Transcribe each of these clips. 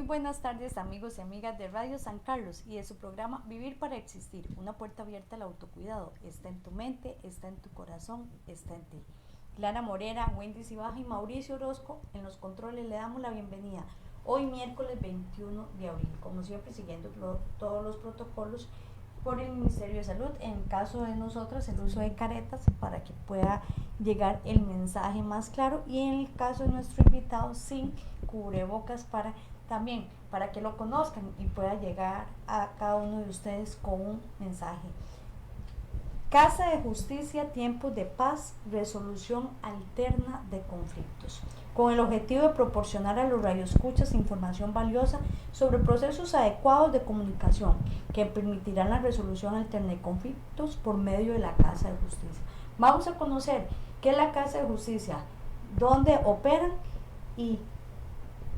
buenas tardes amigos y amigas de Radio San Carlos y de su programa Vivir para Existir, una puerta abierta al autocuidado. Está en tu mente, está en tu corazón, está en ti. Clara Morera, Wendy Cibaja y Mauricio Orozco en los controles le damos la bienvenida. Hoy miércoles 21 de abril, como siempre siguiendo todos los protocolos por el Ministerio de Salud, en caso de nosotras el uso de caretas para que pueda llegar el mensaje más claro, y en el caso de nuestro invitado sin cubrebocas para que lo conozcan y pueda llegar a cada uno de ustedes con un mensaje. Casa de Justicia, tiempos de paz, resolución alterna de conflictos, con el objetivo de proporcionar a los radioescuchas información valiosa sobre procesos adecuados de comunicación que permitirán la resolución alterna de conflictos por medio de la Casa de Justicia. Vamos a conocer qué es la Casa de Justicia, dónde operan y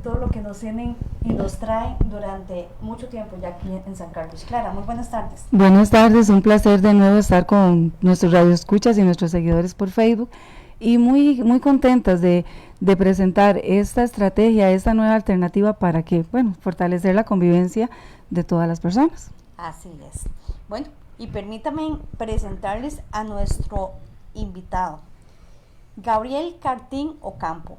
todo lo que nos tienen y nos traen durante mucho tiempo ya aquí en San Carlos. Clara, muy buenas tardes. Buenas tardes, un placer de nuevo estar con nuestros radioescuchas y nuestros seguidores por Facebook y muy contentas de presentar esta estrategia, esta nueva alternativa para que, fortalecer la convivencia de todas las personas. Así es. Bueno, y permítame presentarles a nuestro invitado, Gabriel Cartín Ocampo.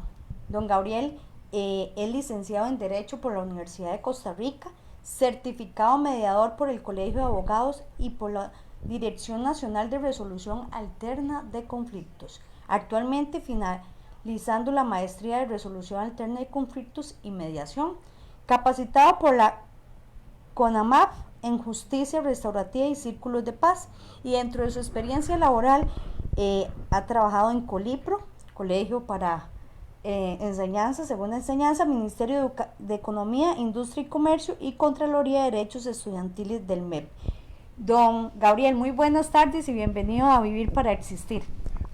Don Gabriel es licenciado en Derecho por la Universidad de Costa Rica, certificado mediador por el Colegio de Abogados y por la Dirección Nacional de Resolución Alterna de Conflictos. Actualmente finalizando la maestría de Resolución Alterna de Conflictos y Mediación, capacitado por la CONAMAP en Justicia Restaurativa y Círculos de Paz, y dentro de su experiencia laboral ha trabajado en COLIPRO, Colegio para Segunda Enseñanza, Ministerio de Economía, Industria y Comercio y Contraloría de Derechos Estudiantiles del MEP. Don Gabriel, muy buenas tardes y bienvenido a Vivir para Existir.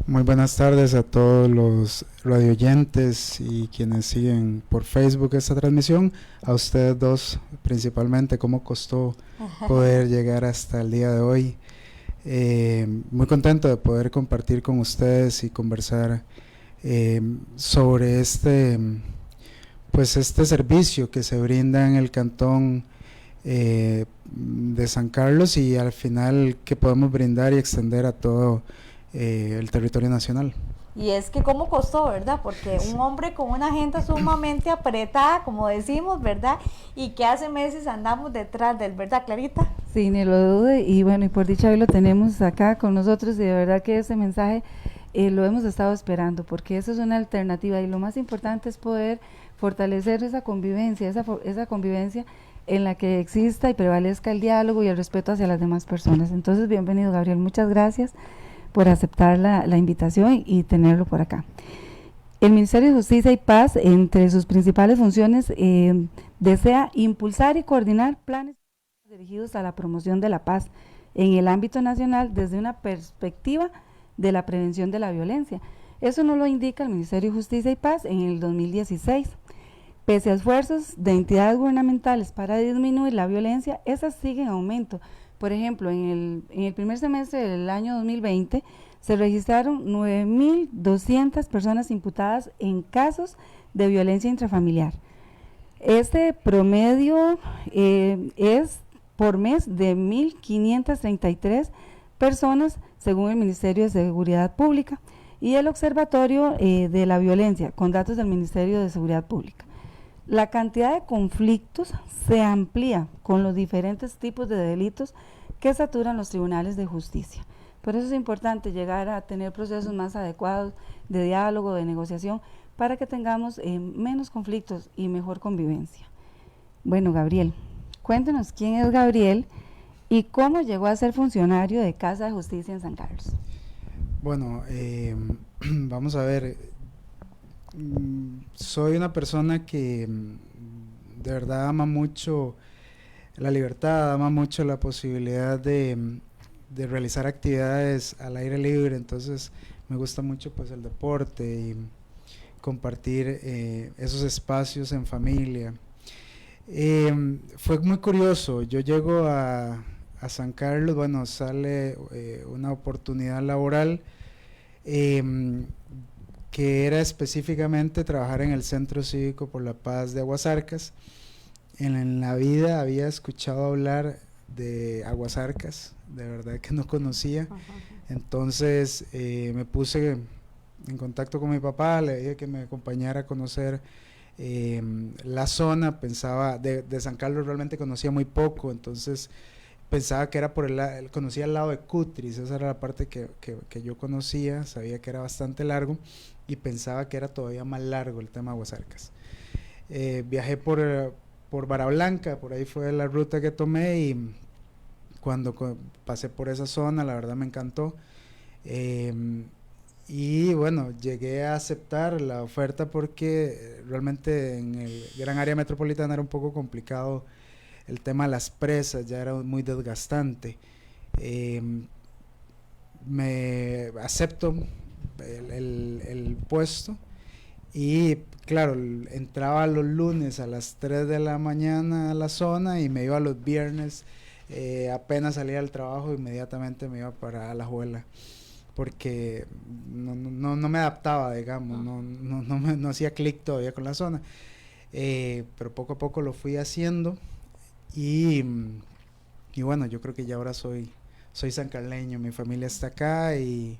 Muy buenas tardes a todos los radioyentes y quienes siguen por Facebook esta transmisión. A ustedes dos principalmente, ¿cómo costó poder llegar hasta el día de hoy? Muy contento de poder compartir con ustedes y conversar sobre este servicio que se brinda en el cantón de San Carlos, y al final que podemos brindar y extender a todo el territorio nacional. Y es que cómo costó, ¿verdad? Porque un hombre con una agenda sumamente apretada, como decimos, ¿verdad? Y que hace meses andamos detrás del, ¿verdad, Clarita? Sí, ni lo dude, y por dicha hoy lo tenemos acá con nosotros, y de verdad que ese mensaje lo hemos estado esperando, porque eso es una alternativa, y lo más importante es poder fortalecer esa convivencia, esa convivencia en la que exista y prevalezca el diálogo y el respeto hacia las demás personas. Entonces, bienvenido, Gabriel, muchas gracias por aceptar la invitación y tenerlo por acá. El Ministerio de Justicia y Paz, entre sus principales funciones, desea impulsar y coordinar planes dirigidos a la promoción de la paz en el ámbito nacional desde una perspectiva de la prevención de la violencia. Eso nos lo indica el Ministerio de Justicia y Paz en el 2016. Pese a esfuerzos de entidades gubernamentales para disminuir la violencia, esas siguen en aumento. Por ejemplo, en el primer semestre del año 2020 se registraron 9.200 personas imputadas en casos de violencia intrafamiliar. Este promedio es por mes de 1.533 personas, según el Ministerio de Seguridad Pública y el Observatorio de la Violencia, con datos del Ministerio de Seguridad Pública. La cantidad de conflictos se amplía con los diferentes tipos de delitos que saturan los tribunales de justicia. Por eso es importante llegar a tener procesos más adecuados de diálogo, de negociación, para que tengamos menos conflictos y mejor convivencia. Bueno, Gabriel, cuéntenos quién es Gabriel y cómo llegó a ser funcionario de Casa de Justicia en San Carlos. Bueno, vamos a ver, soy una persona que de verdad ama mucho la libertad, ama mucho la posibilidad de realizar actividades al aire libre, entonces me gusta mucho pues el deporte y compartir esos espacios en familia. Fue muy curioso, yo llego a San Carlos, sale una oportunidad laboral que era específicamente trabajar en el Centro Cívico por la Paz de Aguasarcas, en la vida había escuchado hablar de Aguasarcas, de verdad que no conocía. Entonces me puse en contacto con mi papá, le dije que me acompañara a conocer la zona. Pensaba, de San Carlos realmente conocía muy poco, entonces pensaba que era conocía el lado de Cutris, esa era la parte que yo conocía, sabía que era bastante largo y pensaba que era todavía más largo el tema de Aguasarcas. Viajé por Vara Blanca, por ahí fue la ruta que tomé, y cuando pasé por esa zona, la verdad me encantó. Y bueno, llegué a aceptar la oferta porque realmente en el gran área metropolitana era un poco complicado el tema de las presas, ya era muy desgastante. Me acepto el puesto y claro, entraba los lunes a las 3 de la mañana a la zona y me iba los viernes, apenas salía del trabajo inmediatamente me iba para Alajuela, porque no me adaptaba, digamos, no hacía clic todavía con la zona, pero poco a poco lo fui haciendo y bueno, yo creo que ya ahora soy sancarleño, mi familia está acá y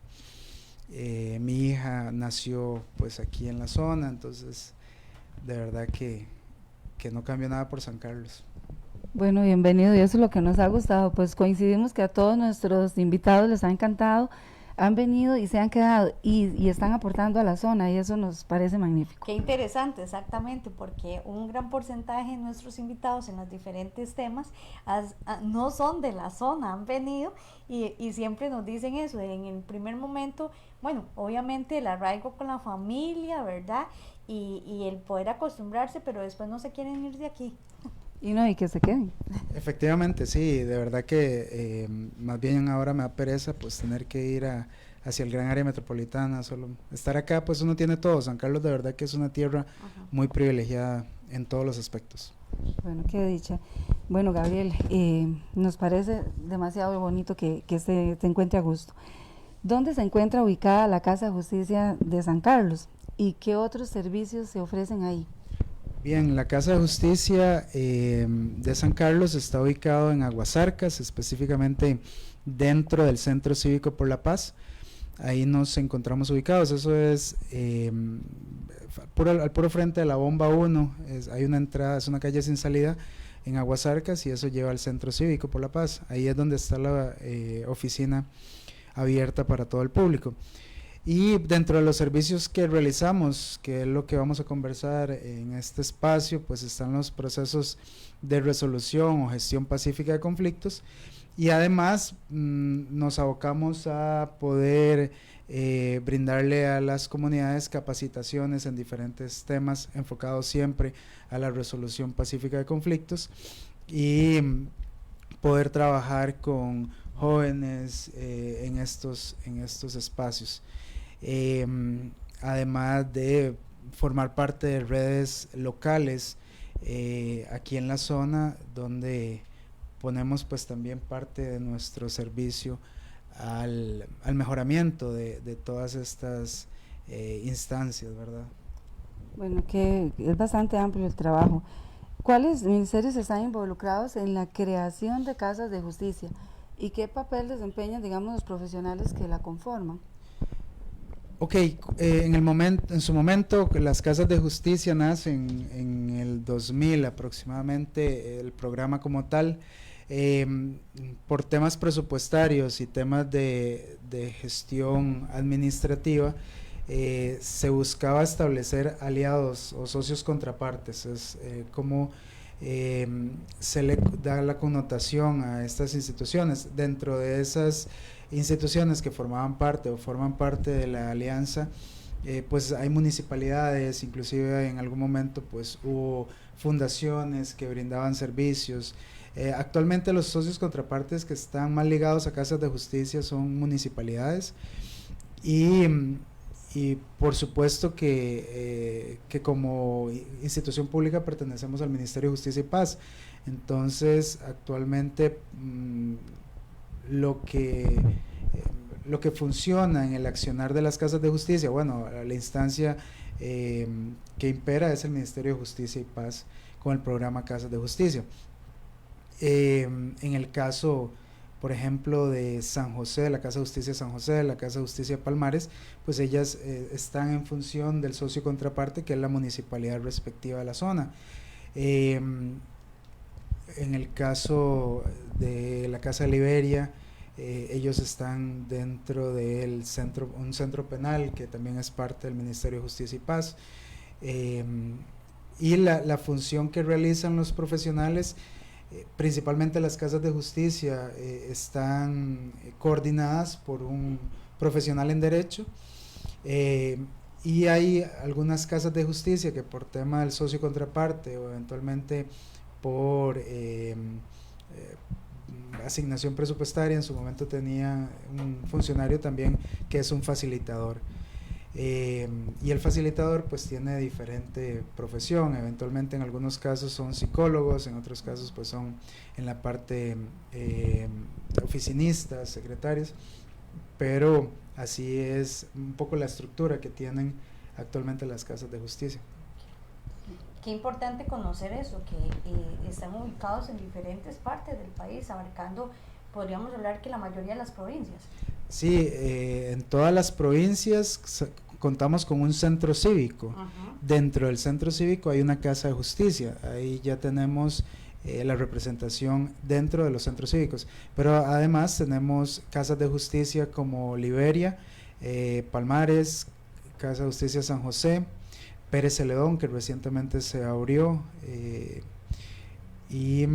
mi hija nació pues aquí en la zona, entonces de verdad que no cambio nada por San Carlos. Bueno, bienvenido, y eso es lo que nos ha gustado, pues coincidimos que a todos nuestros invitados les ha encantado, han venido y se han quedado y están aportando a la zona, y eso nos parece magnífico. Qué interesante, exactamente, porque un gran porcentaje de nuestros invitados en los diferentes temas no son de la zona, han venido y siempre nos dicen eso, en el primer momento, bueno, obviamente el arraigo con la familia, ¿verdad? Y el poder acostumbrarse, pero después no se quieren ir de aquí. Y que se queden. Efectivamente, sí, de verdad que más bien ahora me da pereza pues tener que ir hacia el gran área metropolitana, solo estar acá pues uno tiene todo. San Carlos de verdad que es una tierra muy privilegiada en todos los aspectos. Bueno, qué dicha. Bueno, Gabriel, nos parece demasiado bonito que se encuentre a gusto. ¿Dónde se encuentra ubicada la Casa de Justicia de San Carlos y qué otros servicios se ofrecen ahí? Bien, la Casa de Justicia de San Carlos está ubicado en Aguasarcas, específicamente dentro del Centro Cívico por la Paz. Ahí nos encontramos ubicados, eso es al puro frente de la Bomba 1, hay una entrada, es una calle sin salida en Aguasarcas y eso lleva al Centro Cívico por la Paz. Ahí es donde está la oficina abierta para todo el público. Y dentro de los servicios que realizamos, que es lo que vamos a conversar en este espacio, pues están los procesos de resolución o gestión pacífica de conflictos, y además nos abocamos a poder brindarle a las comunidades capacitaciones en diferentes temas enfocados siempre a la resolución pacífica de conflictos y poder trabajar con jóvenes en estos espacios. Además de formar parte de redes locales aquí en la zona, donde ponemos pues también parte de nuestro servicio al mejoramiento de todas estas instancias, ¿verdad? Bueno, que es bastante amplio el trabajo. ¿Cuáles ministerios están involucrados en la creación de casas de justicia y qué papel desempeñan, digamos, los profesionales que la conforman? Ok, en su momento las casas de justicia nacen en el 2000 aproximadamente, el programa como tal, por temas presupuestarios y temas de gestión administrativa, se buscaba establecer aliados o socios contrapartes, es como se le da la connotación a estas instituciones. Dentro de esas instituciones que formaban parte o forman parte de la alianza, pues hay municipalidades, inclusive en algún momento pues hubo fundaciones que brindaban servicios. Actualmente los socios contrapartes que están más ligados a casas de justicia son municipalidades y por supuesto que como institución pública pertenecemos al Ministerio de Justicia y Paz. Entonces actualmente lo que funciona en el accionar de las casas de justicia, bueno, la instancia que impera es el Ministerio de Justicia y Paz, con el programa Casas de Justicia. En el caso, por ejemplo, de San José, la Casa de Justicia de San José, la Casa de Justicia de Palmares, pues ellas están en función del socio contraparte, que es la municipalidad respectiva de la zona. En el caso de la Casa de Liberia, ellos están dentro del un centro penal que también es parte del Ministerio de Justicia y Paz, y la función que realizan los profesionales, principalmente las casas de justicia, están coordinadas por un profesional en derecho, y hay algunas casas de justicia que por tema del socio contraparte o eventualmente por asignación presupuestaria, en su momento tenía un funcionario también que es un facilitador, y el facilitador pues tiene diferente profesión. Eventualmente en algunos casos son psicólogos, en otros casos pues son en la parte oficinistas, secretarios, pero así es un poco la estructura que tienen actualmente las casas de justicia. Qué importante conocer eso, que están ubicados en diferentes partes del país, abarcando, podríamos hablar que la mayoría de las provincias. Sí, en todas las provincias contamos con un centro cívico. Uh-huh. Dentro del centro cívico hay una casa de justicia, ahí ya tenemos la representación dentro de los centros cívicos, pero además tenemos casas de justicia como Liberia, Palmares, Casa de Justicia San José, Pérez Celedón, que recientemente se abrió, y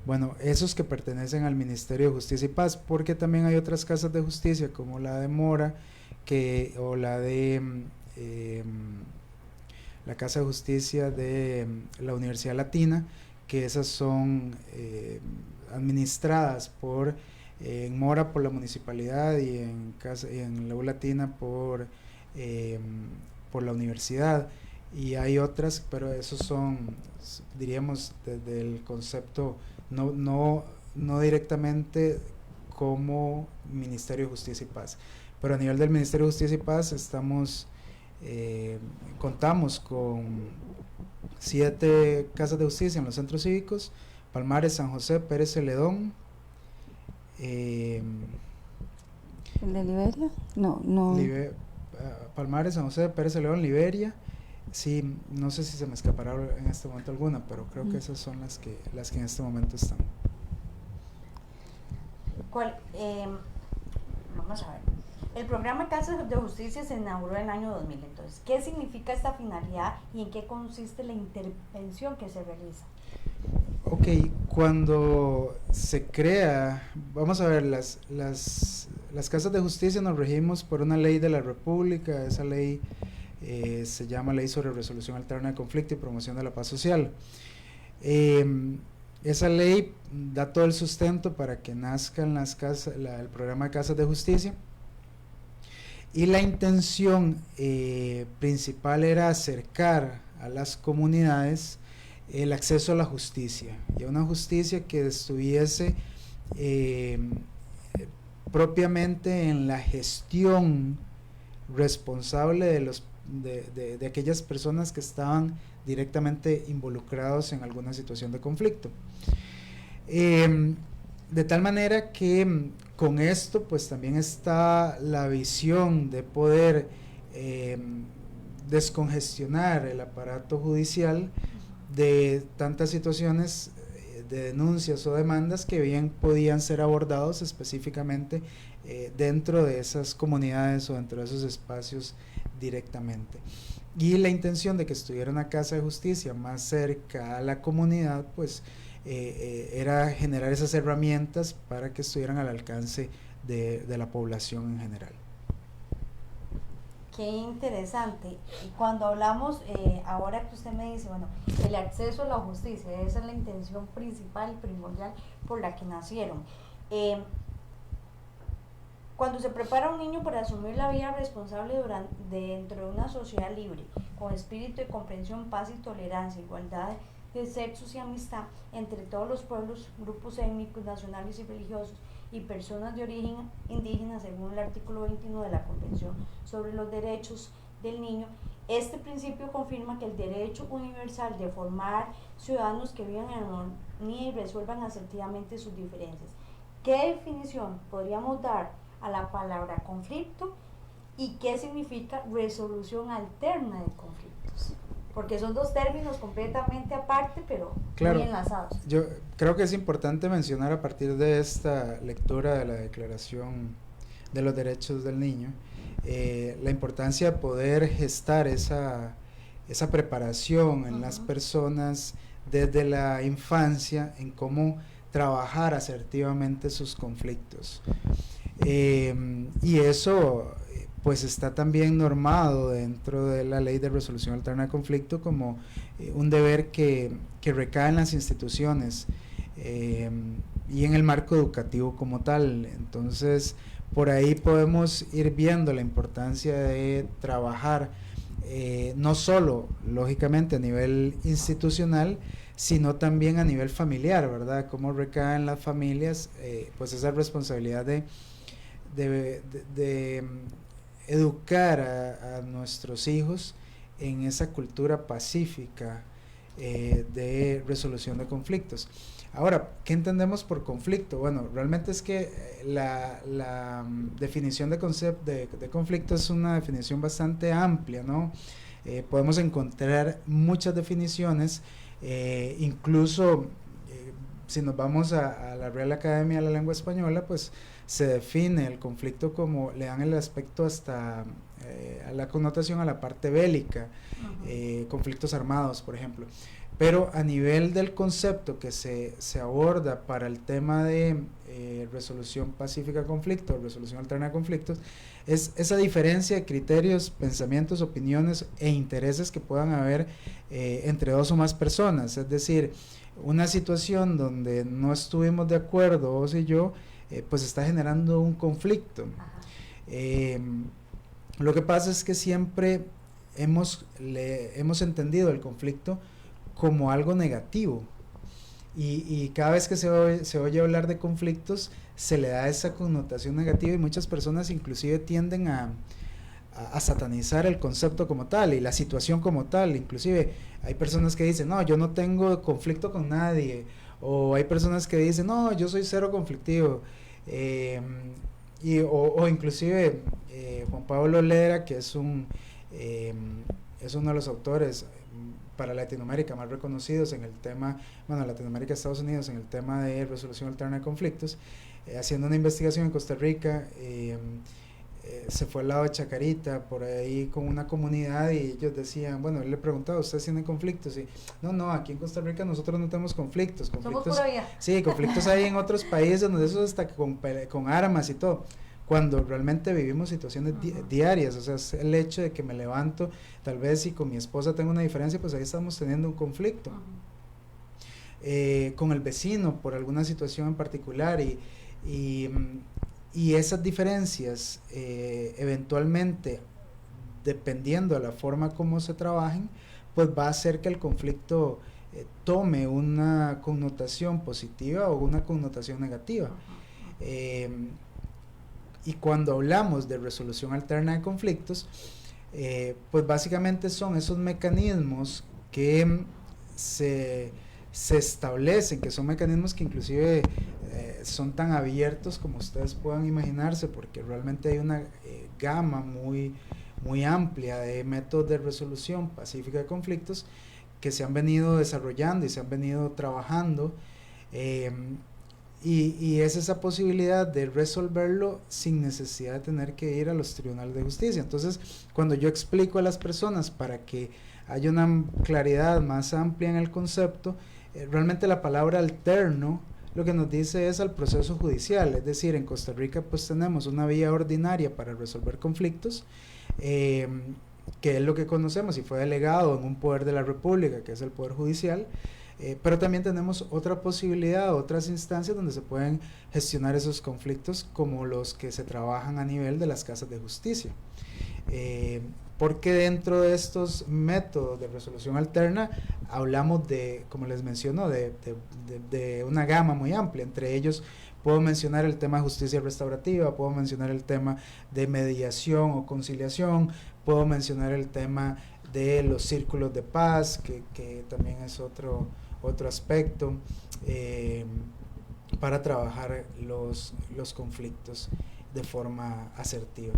bueno, esos que pertenecen al Ministerio de Justicia y Paz, porque también hay otras casas de justicia como la de Mora, o la de la Casa de Justicia de la Universidad Latina, que esas son administradas en Mora por la municipalidad, y en la U Latina por la universidad, y hay otras, pero esos son, diríamos, desde el concepto no directamente como Ministerio de Justicia y Paz, pero a nivel del Ministerio de Justicia y Paz contamos con 7 casas de justicia en los centros cívicos: Palmares, San José, Pérez Celedón, ¿el de Liberia? No. Palmares, San José, Pérez Celedón, Liberia. Sí, no sé si se me escapará en este momento alguna, pero creo que esas son las que en este momento están. Vamos a ver. El programa Casas de Justicia se inauguró en el año 2000. Entonces, ¿qué significa esta finalidad y en qué consiste la intervención que se realiza? Ok, cuando se crea, vamos a ver, las casas de justicia nos regimos por una ley de la República. Esa ley se llama Ley sobre Resolución Alterna de Conflicto y Promoción de la Paz Social. Esa ley da todo el sustento para que nazcan el programa de Casas de Justicia, y la intención principal era acercar a las comunidades el acceso a la justicia, y a una justicia que estuviese propiamente en la gestión responsable de aquellas personas que estaban directamente involucrados en alguna situación de conflicto, de tal manera que con esto pues también está la visión de poder descongestionar el aparato judicial de tantas situaciones de denuncias o demandas que bien podían ser abordados específicamente dentro de esas comunidades o dentro de esos espacios directamente. Y la intención de que estuviera una casa de justicia más cerca a la comunidad pues era generar esas herramientas para que estuvieran al alcance de la población en general. Qué interesante. Y cuando hablamos, ahora que usted me dice, bueno, el acceso a la justicia, esa es la intención principal y primordial por la que nacieron. Cuando se prepara un niño para asumir la vida responsable dentro de una sociedad libre, con espíritu de comprensión, paz y tolerancia, igualdad de sexos y amistad entre todos los pueblos, grupos étnicos, nacionales y religiosos, y personas de origen indígena, según el artículo 21 de la Convención sobre los Derechos del Niño, Este principio confirma que el derecho universal de formar ciudadanos que vivan en armonía y resuelvan asertivamente sus diferencias. ¿Qué definición podríamos dar a la palabra conflicto y qué significa resolución alterna de conflictos? Porque son dos términos completamente aparte, pero claro, muy enlazados. Yo creo que es importante mencionar a partir de esta lectura de la Declaración de los Derechos del Niño, la importancia de poder gestar esa preparación en las personas desde la infancia en cómo trabajar asertivamente sus conflictos. Y eso pues está también normado dentro de la Ley de Resolución Alterna de Conflicto como un deber que recae en las instituciones y en el marco educativo como tal. Entonces, por ahí podemos ir viendo la importancia de trabajar no solo, lógicamente, a nivel institucional, sino también a nivel familiar, ¿verdad? Cómo recae en las familias pues esa responsabilidad de educar a nuestros hijos en esa cultura pacífica de resolución de conflictos. Ahora, ¿qué entendemos por conflicto? Bueno, realmente es que la definición de conflicto es una definición bastante amplia, ¿no? Podemos encontrar muchas definiciones, incluso si nos vamos a la Real Academia de la Lengua Española, pues se define el conflicto como, le dan el aspecto hasta a la connotación a la parte bélica, conflictos armados, por ejemplo. Pero a nivel del concepto que se aborda para el tema de resolución pacífica de conflictos, resolución alterna de conflictos, es esa diferencia de criterios, pensamientos, opiniones e intereses que puedan haber entre dos o más personas. Es decir, una situación donde no estuvimos de acuerdo, vos y yo, pues está generando un conflicto. Lo que pasa es que siempre hemos entendido el conflicto como algo negativo y cada vez que se oye hablar de conflictos se le da esa connotación negativa y muchas personas inclusive tienden a satanizar el concepto como tal y la situación como tal. Inclusive hay personas que dicen, no, yo no tengo conflicto con nadie, o hay personas que dicen, no, yo soy cero conflictivo, o inclusive Juan Pablo Lera, que es uno de los autores para Latinoamérica más reconocidos en el tema, bueno, Latinoamérica, Estados Unidos, en el tema de resolución alterna de conflictos, haciendo una investigación en Costa Rica, se fue al lado de Chacarita, por ahí con una comunidad, y ellos decían, bueno, él le preguntaba, ¿ustedes tienen conflictos? Y no, aquí en Costa Rica nosotros no tenemos conflictos. Somos pura vida. Sí, conflictos hay en otros países donde eso hasta con armas y todo, cuando realmente vivimos situaciones diarias. O sea, es el hecho de que me levanto, tal vez si con mi esposa tengo una diferencia, pues ahí estamos teniendo un conflicto. Con el vecino por alguna situación en particular, y esas diferencias eventualmente, dependiendo de la forma como se trabajen, pues va a hacer que el conflicto tome una connotación positiva o una connotación negativa. Y cuando hablamos de resolución alterna de conflictos, pues básicamente son esos mecanismos que se establecen, que son mecanismos que inclusive son tan abiertos como ustedes puedan imaginarse, porque realmente hay una gama muy amplia de métodos de resolución pacífica de conflictos que se han venido desarrollando y se han venido trabajando, y es esa posibilidad de resolverlo sin necesidad de tener que ir a los tribunales de justicia. Entonces, cuando yo explico a las personas para que haya una claridad más amplia en el concepto, realmente la palabra alterno lo que nos dice es al proceso judicial. Es decir, en Costa Rica pues tenemos una vía ordinaria para resolver conflictos, que es lo que conocemos y fue delegado en un poder de la República, que es el Poder Judicial, pero también tenemos otra posibilidad, otras instancias donde se pueden gestionar esos conflictos, como los que se trabajan a nivel de las casas de justicia. Porque dentro de estos métodos de resolución alterna hablamos de, como les menciono, de una gama muy amplia. Entre ellos puedo mencionar el tema de justicia restaurativa, puedo mencionar el tema de mediación o conciliación, puedo mencionar el tema de los círculos de paz, que también es otro aspecto, para trabajar los conflictos de forma asertiva.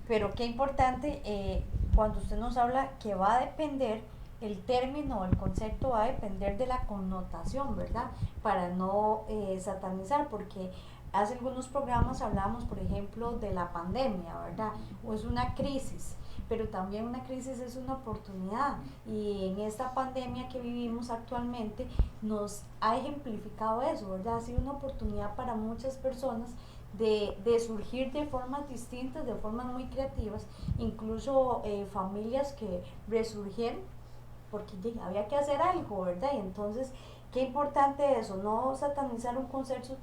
Pero qué importante, cuando usted nos habla que va a depender, el término, el concepto va a depender de la connotación, ¿verdad? Para no satanizar, porque hace algunos programas hablamos, por ejemplo, de la pandemia, ¿verdad? O es una crisis, pero también una crisis es una oportunidad, y en esta pandemia que vivimos actualmente nos ha ejemplificado eso, ¿verdad? Ha sido una oportunidad para muchas personas de surgir de formas distintas, de formas muy creativas, incluso familias que resurgieron porque había que hacer algo, ¿verdad? Y entonces, qué importante eso, no satanizar un concepto,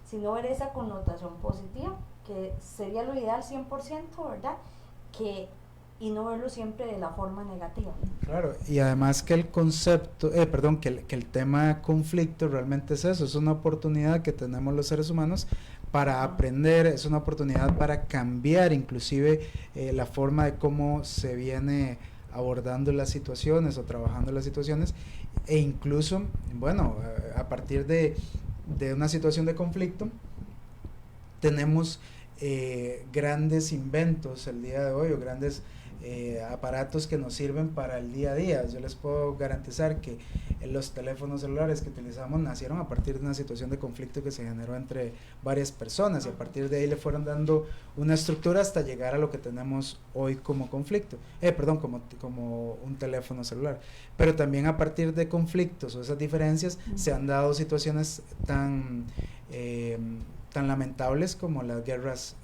sino ver esa connotación positiva, que sería lo ideal 100%, ¿verdad? Y no verlo siempre de la forma negativa. Claro, y además que el concepto, que el tema conflicto realmente es eso, es una oportunidad que tenemos los seres humanos para aprender, es una oportunidad para cambiar inclusive la forma de cómo se viene abordando las situaciones o trabajando las situaciones, e incluso, bueno, a partir de una situación de conflicto, tenemos grandes inventos el día de hoy, o grandes aparatos que nos sirven para el día a día. Yo les puedo garantizar que los teléfonos celulares que utilizamos nacieron a partir de una situación de conflicto que se generó entre varias personas, y a partir de ahí le fueron dando una estructura hasta llegar a lo que tenemos hoy como conflicto, como un teléfono celular. Pero también a partir de conflictos o esas diferencias se han dado situaciones tan lamentables como las guerras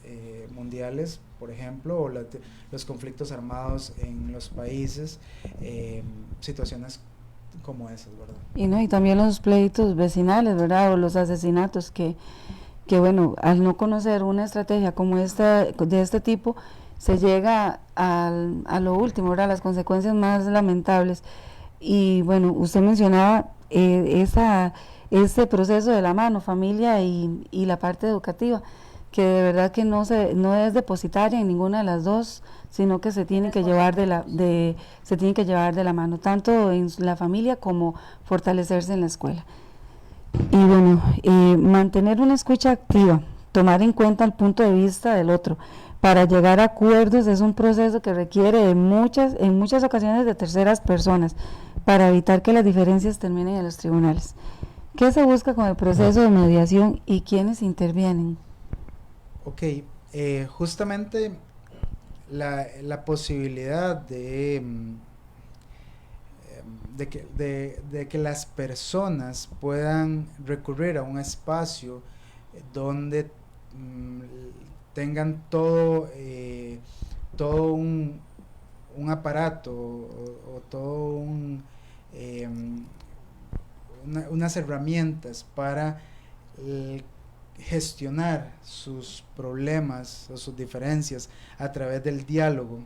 mundiales, por ejemplo, o los conflictos armados en los países, situaciones como esas, ¿verdad? Y también los pleitos vecinales, ¿verdad? O los asesinatos que bueno, al no conocer una estrategia como esta, de este tipo, se llega a lo último, ¿verdad? Las consecuencias más lamentables. Y bueno, usted mencionaba ese proceso de la mano, familia y la parte educativa, que de verdad que no es depositaria en ninguna de las dos, sino que se tiene que llevar de la mano, tanto en la familia como fortalecerse en la escuela. Y bueno, mantener una escucha activa, tomar en cuenta el punto de vista del otro para llegar a acuerdos, es un proceso que requiere en muchas ocasiones de terceras personas, para evitar que las diferencias terminen en los tribunales. ¿Qué se busca con el proceso de mediación y quiénes intervienen? Ok, justamente la posibilidad de que las personas puedan recurrir a un espacio donde tengan todo un aparato o todo unas herramientas para gestionar sus problemas o sus diferencias a través del diálogo,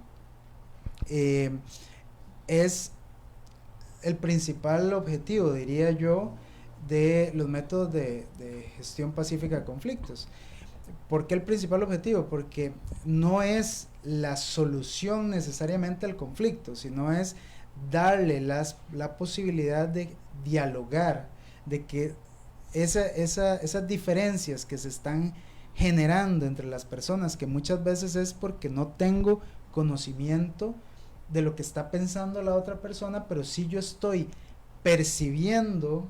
es el principal objetivo, diría yo, de los métodos de gestión pacífica de conflictos. ¿Por qué el principal objetivo? Porque no es la solución necesariamente al conflicto, sino es darle la posibilidad de dialogar, de que esas diferencias que se están generando entre las personas, que muchas veces es porque no tengo conocimiento de lo que está pensando la otra persona, pero sí yo estoy percibiendo,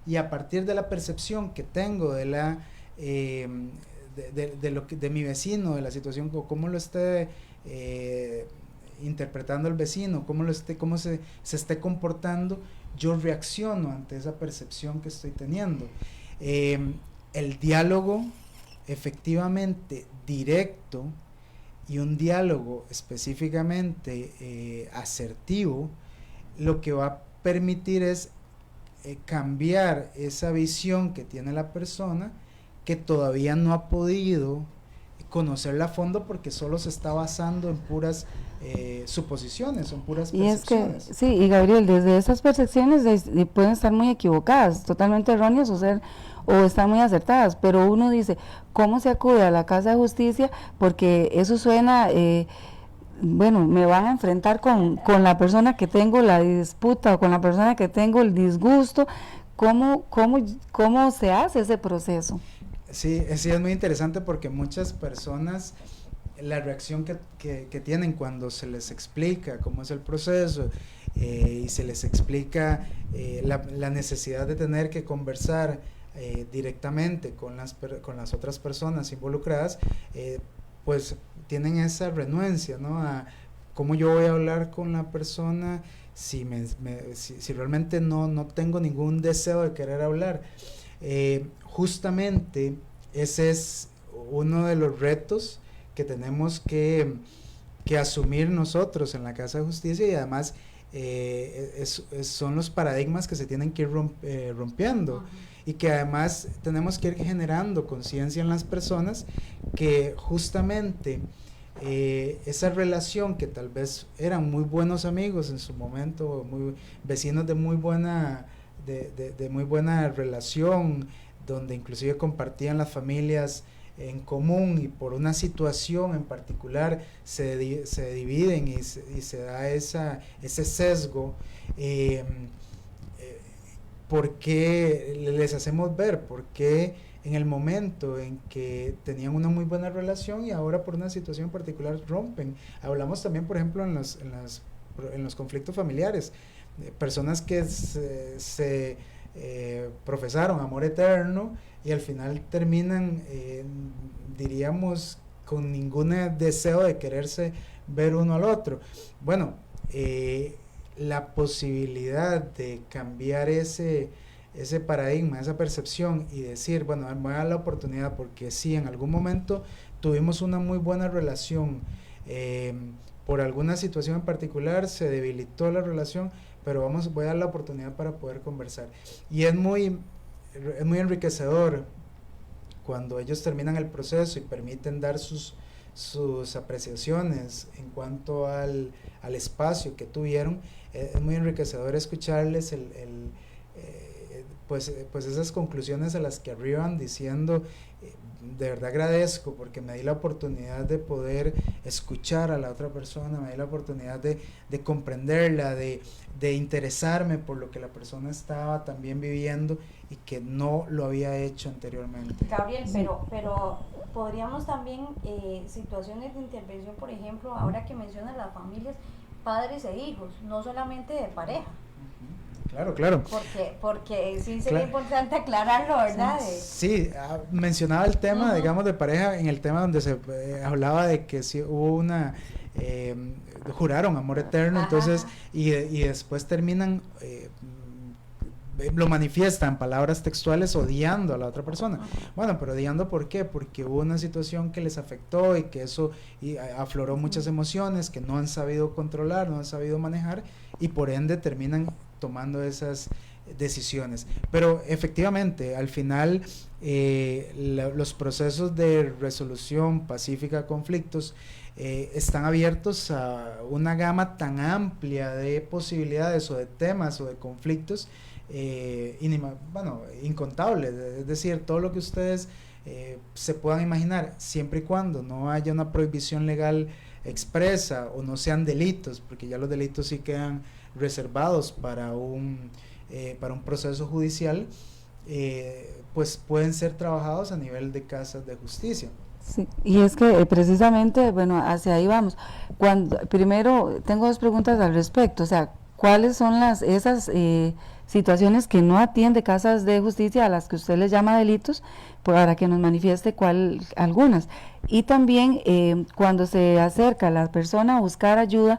y a partir de la percepción que tengo de mi vecino, de la situación, o cómo lo esté interpretando el vecino, cómo se esté comportando, yo reacciono ante esa percepción que estoy teniendo. El diálogo efectivamente directo, y un diálogo específicamente asertivo, lo que va a permitir es cambiar esa visión que tiene la persona, que todavía no ha podido conocerla a fondo porque solo se está basando en puras suposiciones, son puras percepciones. Y es que, sí, y Gabriel, desde esas percepciones pueden estar muy equivocadas, totalmente erróneas, o están muy acertadas, pero uno dice, ¿cómo se acude a la Casa de Justicia? Porque eso suena bueno, me van a enfrentar con la persona que tengo la disputa o con la persona que tengo el disgusto. ¿Cómo se hace ese proceso? Sí, es muy interesante porque muchas personas, la reacción que tienen cuando se les explica cómo es el proceso y se les explica la necesidad de tener que conversar directamente con las otras personas involucradas, pues tienen esa renuencia, ¿no? A cómo yo voy a hablar con la persona si realmente no tengo ningún deseo de querer hablar. Justamente ese es uno de los retos que tenemos que asumir nosotros en la Casa de Justicia, y además son los paradigmas que se tienen que ir rompiendo. Uh-huh. Y que además tenemos que ir generando conciencia en las personas que justamente esa relación, que tal vez eran muy buenos amigos en su momento, muy vecinos de muy buena relación, donde inclusive compartían las familias en común, y por una situación en particular se dividen y se da ese sesgo. ¿Por qué les hacemos ver? Porque en el momento en que tenían una muy buena relación y ahora por una situación particular rompen. Hablamos también, por ejemplo, en los conflictos familiares, personas que se profesaron amor eterno y al final terminan, diríamos, con ningún deseo de quererse ver uno al otro. Bueno, la posibilidad de cambiar ese paradigma, esa percepción, y decir, bueno, me voy a dar la oportunidad porque sí, en algún momento tuvimos una muy buena relación, por alguna situación en particular se debilitó la relación, pero voy a dar la oportunidad para poder conversar. Y es muy enriquecedor cuando ellos terminan el proceso y permiten dar sus apreciaciones en cuanto al espacio que tuvieron. Es muy enriquecedor escucharles pues esas conclusiones a las que arriban diciendo, de verdad agradezco porque me di la oportunidad de poder escuchar a la otra persona, me di la oportunidad de comprenderla, de interesarme por lo que la persona estaba también viviendo y que no lo había hecho anteriormente. Gabriel, pero podríamos también, situaciones de intervención, por ejemplo, ahora que mencionas las familias, padres e hijos, no solamente de pareja. Claro. Porque sí sería importante aclararlo, ¿verdad? Sí, mencionaba el tema, uh-huh, digamos, de pareja, en el tema donde se hablaba de que sí hubo juraron amor eterno, ajá, entonces, y después terminan, lo manifiestan, palabras textuales, odiando a la otra persona. Bueno, pero odiando, ¿por qué? Porque hubo una situación que les afectó y que eso afloró muchas emociones que no han sabido controlar, no han sabido manejar, y por ende terminan tomando esas decisiones. Pero efectivamente, al final, los procesos de resolución pacífica de conflictos están abiertos a una gama tan amplia de posibilidades o de temas o de conflictos, incontables, es decir, todo lo que ustedes se puedan imaginar, siempre y cuando no haya una prohibición legal expresa o no sean delitos, porque ya los delitos sí quedan reservados para un proceso judicial, pues pueden ser trabajados a nivel de casas de justicia. Sí, y es que precisamente, bueno, hacia ahí vamos. Primero, tengo dos preguntas al respecto, o sea, ¿cuáles son esas situaciones que no atiende casas de justicia, a las que usted les llama delitos, para que nos manifieste algunas? Y también, cuando se acerca la persona a buscar ayuda,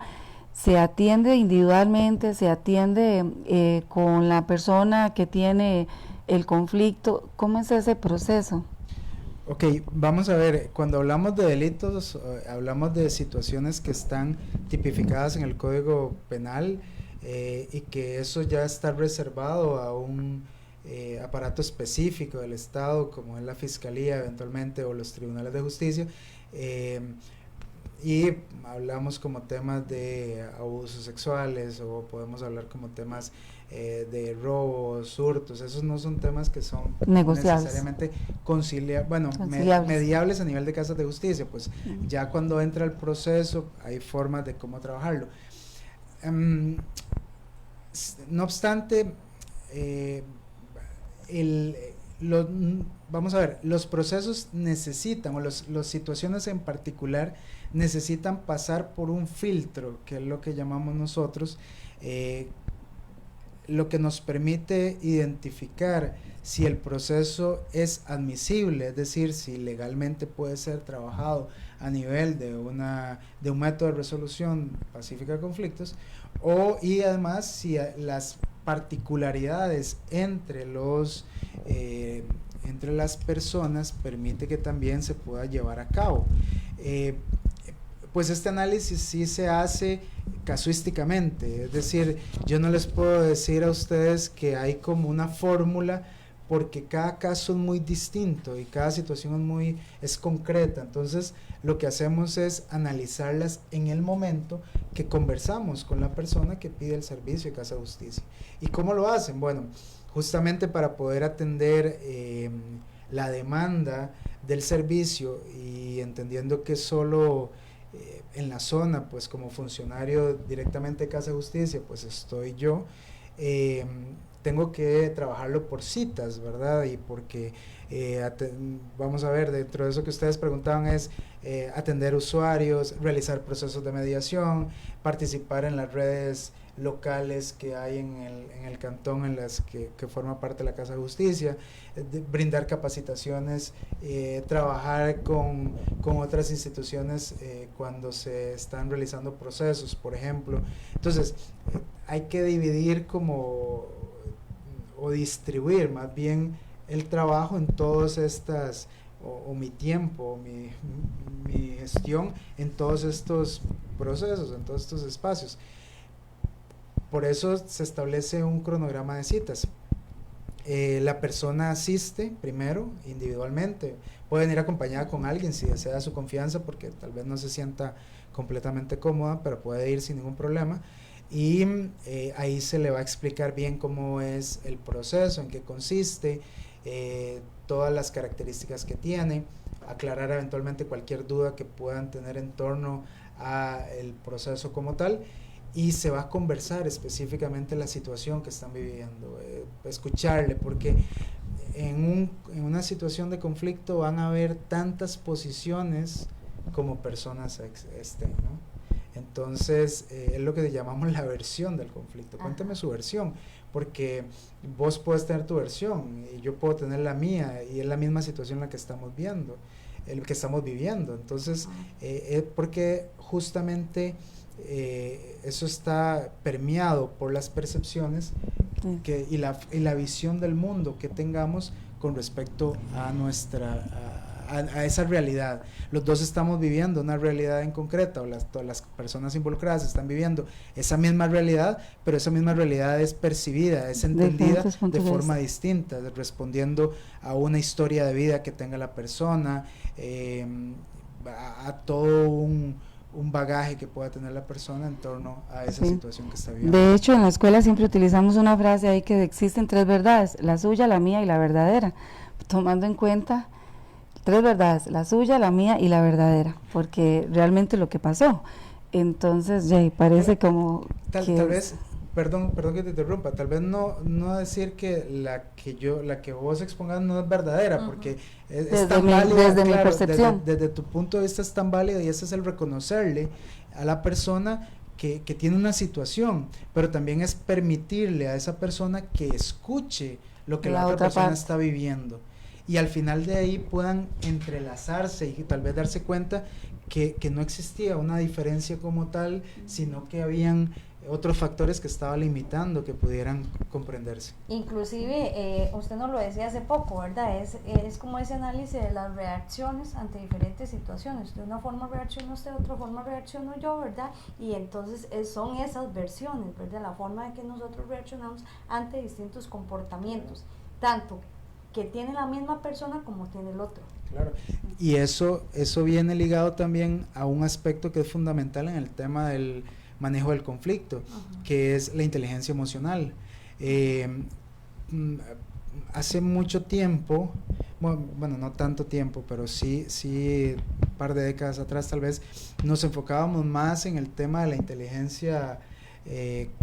¿se atiende individualmente, se atiende con la persona que tiene el conflicto? ¿Cómo es ese proceso? Ok, vamos a ver, cuando hablamos de delitos, hablamos de situaciones que están tipificadas en el Código Penal, y que eso ya está reservado a un aparato específico del Estado, como es la Fiscalía eventualmente, o los tribunales de justicia. y hablamos como temas de abusos sexuales, o podemos hablar como temas de robos, hurtos. Esos no son temas que son negociables, necesariamente conciliables. mediables a nivel de casas de justicia. Pues ya cuando entra el proceso hay formas de cómo trabajarlo. No obstante, vamos a ver, los procesos necesitan, o las situaciones en particular necesitan pasar por un filtro, que es lo que llamamos nosotros, lo que nos permite identificar si el proceso es admisible, es decir, si legalmente puede ser trabajado a nivel de un método de resolución pacífica de conflictos, y además si las particularidades entre las personas permite que también se pueda llevar a cabo. Pues este análisis sí se hace casuísticamente, es decir, yo no les puedo decir a ustedes que hay como una fórmula, porque cada caso es muy distinto y cada situación es concreta. Entonces lo que hacemos es analizarlas en el momento que conversamos con la persona que pide el servicio de casa de justicia. ¿Y cómo lo hacen? Bueno, justamente para poder atender la demanda del servicio, y entendiendo que solo en la zona, pues como funcionario directamente de casa de justicia, pues estoy yo, tengo que trabajarlo por citas, ¿verdad? Y porque, vamos a ver, dentro de eso que ustedes preguntaban es atender usuarios, realizar procesos de mediación, participar en las redes locales que hay en el cantón, en las que forma parte de la Casa de Justicia, brindar capacitaciones, trabajar con otras instituciones cuando se están realizando procesos, por ejemplo. Entonces, hay que dividir o distribuir más bien el trabajo en todas estas, o mi tiempo, mi gestión en todos estos procesos, en todos estos espacios. Por eso se establece un cronograma de citas. La persona asiste primero individualmente, puede venir acompañada con alguien si desea su confianza, porque tal vez no se sienta completamente cómoda, pero puede ir sin ningún problema, y ahí se le va a explicar bien cómo es el proceso, en qué consiste, todas las características que tiene, aclarar eventualmente cualquier duda que puedan tener en torno al proceso como tal, y se va a conversar específicamente la situación que están viviendo, escucharle, porque en una situación de conflicto van a haber tantas posiciones como personas estén, ¿no? Entonces es lo que llamamos la versión del conflicto. Cuéntame su versión, porque vos puedes tener tu versión y yo puedo tener la mía, y es la misma situación la que estamos viviendo. Entonces porque justamente eso está permeado por las percepciones y la visión del mundo que tengamos con respecto a a esa realidad. Los dos estamos viviendo una realidad en concreto, todas las personas involucradas están viviendo esa misma realidad, pero esa misma realidad es percibida, es entendida de forma distinta, respondiendo a una historia de vida que tenga la persona, a todo un bagaje que pueda tener la persona en torno a esa situación que está viviendo. De hecho, en la escuela siempre utilizamos una frase ahí que existen 3 verdades, la suya, la mía y la verdadera, tomando en cuenta 3 verdades, la suya, la mía y la verdadera, porque realmente lo que pasó. Entonces, Jay, parece como tal vez, perdón que te interrumpa, tal vez no decir que la que vos expongas no es verdadera, porque es tan válida, desde mi percepción. Desde tu punto de vista es tan válida, y ese es el reconocerle a la persona que tiene una situación, pero también es permitirle a esa persona que escuche lo que la otra persona está viviendo, y al final de ahí puedan entrelazarse y tal vez darse cuenta que no existía una diferencia como tal, sino que habían otros factores que estaban limitando que pudieran comprenderse. Inclusive, usted nos lo decía hace poco, ¿verdad? Es como ese análisis de las reacciones ante diferentes situaciones. De una forma reacciona usted, de otra forma reacciono yo, ¿verdad? Y entonces son esas versiones, ¿verdad? La forma en que nosotros reaccionamos ante distintos comportamientos, tanto que tiene la misma persona como tiene el otro. Claro, y eso viene ligado también a un aspecto que es fundamental en el tema del manejo del conflicto, que es la inteligencia emocional. Hace mucho tiempo, bueno, no tanto tiempo, pero sí un par de décadas atrás tal vez, nos enfocábamos más en el tema de la inteligencia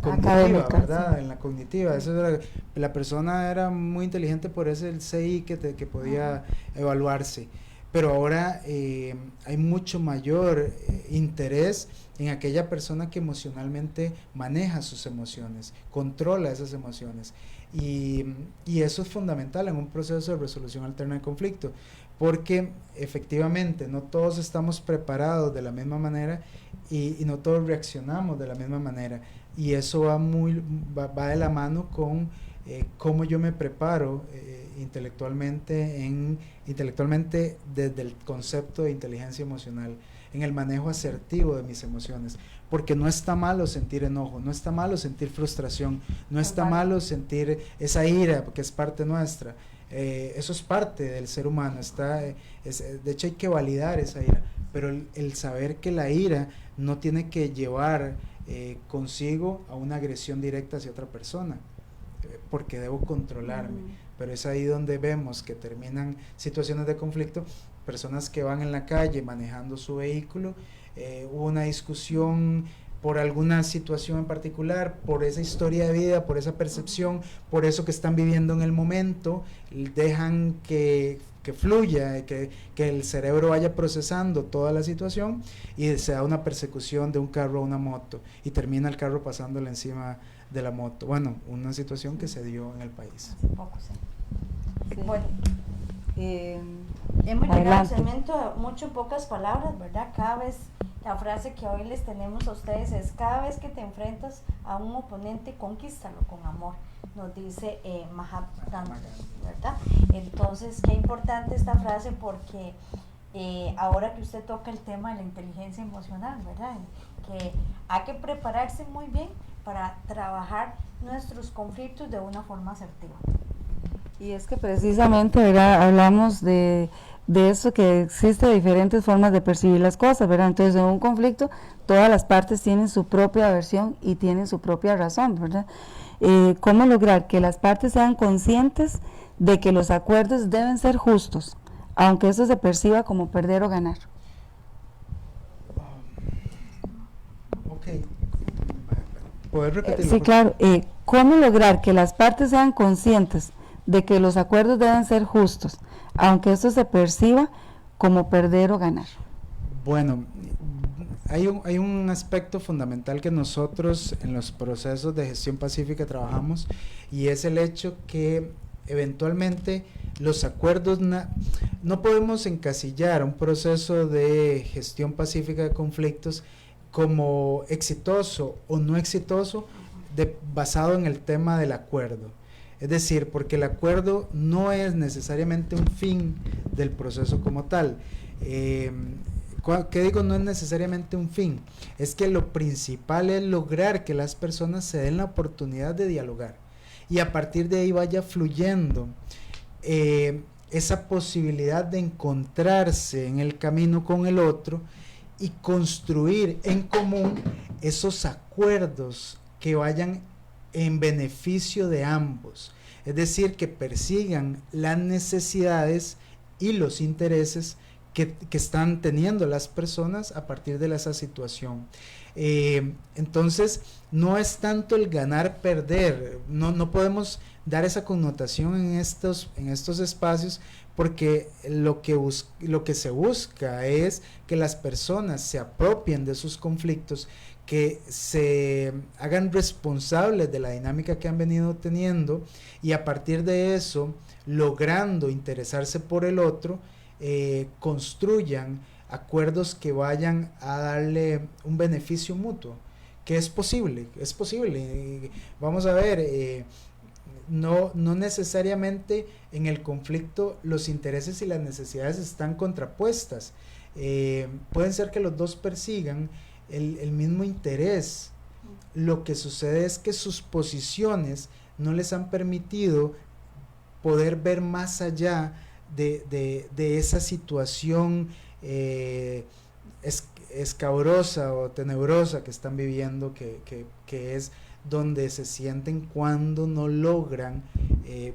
cognitiva, ¿verdad? Sí. En la cognitiva. Eso era, la persona era muy inteligente por ese el CI que podía evaluarse. Pero ahora hay mucho mayor interés en aquella persona que emocionalmente maneja sus emociones, controla esas emociones. Y eso es fundamental en un proceso de resolución alterna de conflicto, porque efectivamente no todos estamos preparados de la misma manera y no todos reaccionamos de la misma manera, y eso va de la mano con cómo yo me preparo intelectualmente desde el concepto de inteligencia emocional, en el manejo asertivo de mis emociones, porque no está malo sentir enojo, no está malo sentir frustración, no está malo sentir esa ira, porque es parte nuestra. Eso es parte del ser humano, de hecho hay que validar esa ira, pero el saber que la ira no tiene que llevar consigo a una agresión directa hacia otra persona, porque debo controlarme. Pero es ahí donde vemos que terminan situaciones de conflicto, personas que van en la calle manejando su vehículo, hubo una discusión por alguna situación en particular, por esa historia de vida, por esa percepción, por eso que están viviendo en el momento, dejan que fluya, que el cerebro vaya procesando toda la situación, y se da una persecución de un carro a una moto y termina el carro pasándole encima de la moto. Bueno, una situación que se dio en el país. Hace poco, sí. Bueno, hemos llegado al segmento mucho en pocas palabras, ¿verdad? Cada vez, la frase que hoy les tenemos a ustedes es: cada vez que te enfrentas a un oponente, conquístalo con amor, nos dice Mahatma Gandhi, ¿verdad? Entonces, qué importante esta frase, porque ahora que usted toca el tema de la inteligencia emocional, ¿verdad? Que hay que prepararse muy bien para trabajar nuestros conflictos de una forma asertiva. Y es que precisamente, ¿verdad?, hablamos de eso, que existe diferentes formas de percibir las cosas, ¿verdad? Entonces, en un conflicto, todas las partes tienen su propia versión y tienen su propia razón, ¿verdad? ¿Cómo lograr que las partes sean conscientes de que los acuerdos deben ser justos, aunque eso se perciba como perder o ganar? Ok. ¿Puedes repetirlo? Sí, claro. ¿Cómo lograr que las partes sean conscientes de que los acuerdos deben ser justos, aunque eso se perciba como perder o ganar? Bueno, hay un aspecto fundamental que nosotros en los procesos de gestión pacífica trabajamos, y es el hecho que eventualmente los acuerdos, no podemos encasillar un proceso de gestión pacífica de conflictos como exitoso o no exitoso basado en el tema del acuerdo. Es decir, porque el acuerdo no es necesariamente un fin del proceso como tal. ¿Qué digo? No es necesariamente un fin. Es que lo principal es lograr que las personas se den la oportunidad de dialogar, y a partir de ahí vaya fluyendo esa posibilidad de encontrarse en el camino con el otro y construir en común esos acuerdos que vayan en beneficio de ambos, es decir, que persigan las necesidades y los intereses que están teniendo las personas a partir de esa situación. Entonces, no es tanto el ganar-perder, no podemos dar esa connotación en estos espacios, porque lo que se busca es que las personas se apropien de sus conflictos, que se hagan responsables de la dinámica que han venido teniendo, y a partir de eso, logrando interesarse por el otro, construyan acuerdos que vayan a darle un beneficio mutuo, que es posible. Vamos a ver, no necesariamente en el conflicto los intereses y las necesidades están contrapuestas. Pueden ser que los dos persigan el mismo interés. Lo que sucede es que sus posiciones no les han permitido poder ver más allá de esa situación escabrosa o tenebrosa que están viviendo, que es donde se sienten cuando no logran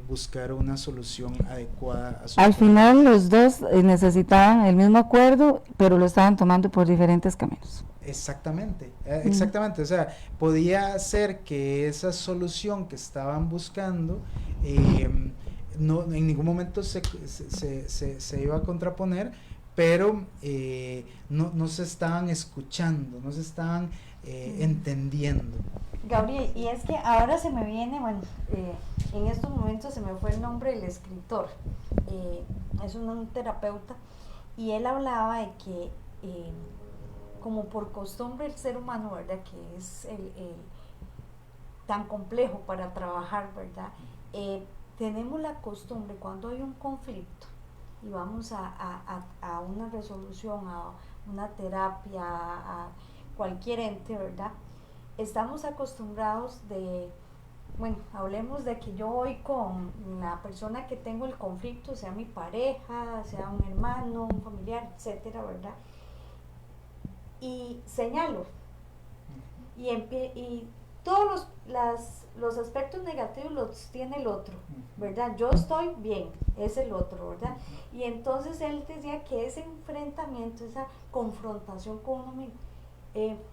buscar una solución adecuada a su Al final los dos necesitaban el mismo acuerdo, pero lo estaban tomando por diferentes caminos. Exactamente, exactamente, o sea, podía ser que esa solución que estaban buscando no, en ningún momento se iba a contraponer, pero no se estaban escuchando, no se estaban entendiendo. Gabriel, y es que ahora se me viene, bueno, en estos momentos se me fue el nombre del escritor, es un terapeuta, y él hablaba de que como por costumbre el ser humano, ¿verdad?, que es tan complejo para trabajar, ¿verdad?, tenemos la costumbre cuando hay un conflicto y vamos a una resolución, a una terapia, a cualquier ente, ¿verdad?, estamos acostumbrados de, bueno, hablemos de que yo voy con la persona que tengo el conflicto, sea mi pareja, sea un hermano, un familiar, etcétera, ¿verdad?, y señalo, y todos los aspectos negativos los tiene el otro, ¿verdad? Yo estoy bien, es el otro, ¿verdad? Y entonces él decía que ese enfrentamiento, esa confrontación con uno mismo,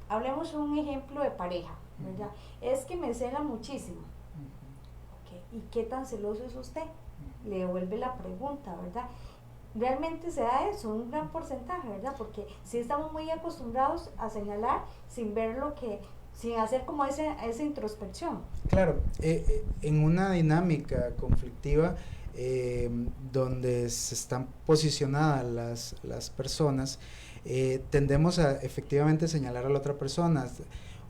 hablemos de un ejemplo de pareja, ¿verdad? Es que me cela muchísimo. Okay. ¿Y qué tan celoso es usted? Le devuelve la pregunta, ¿verdad? Realmente se da eso, un gran porcentaje, ¿verdad? Porque sí estamos muy acostumbrados a señalar sin ver sin hacer como esa introspección. Claro, en una dinámica conflictiva donde se están posicionadas las personas, tendemos a efectivamente señalar a la otra persona.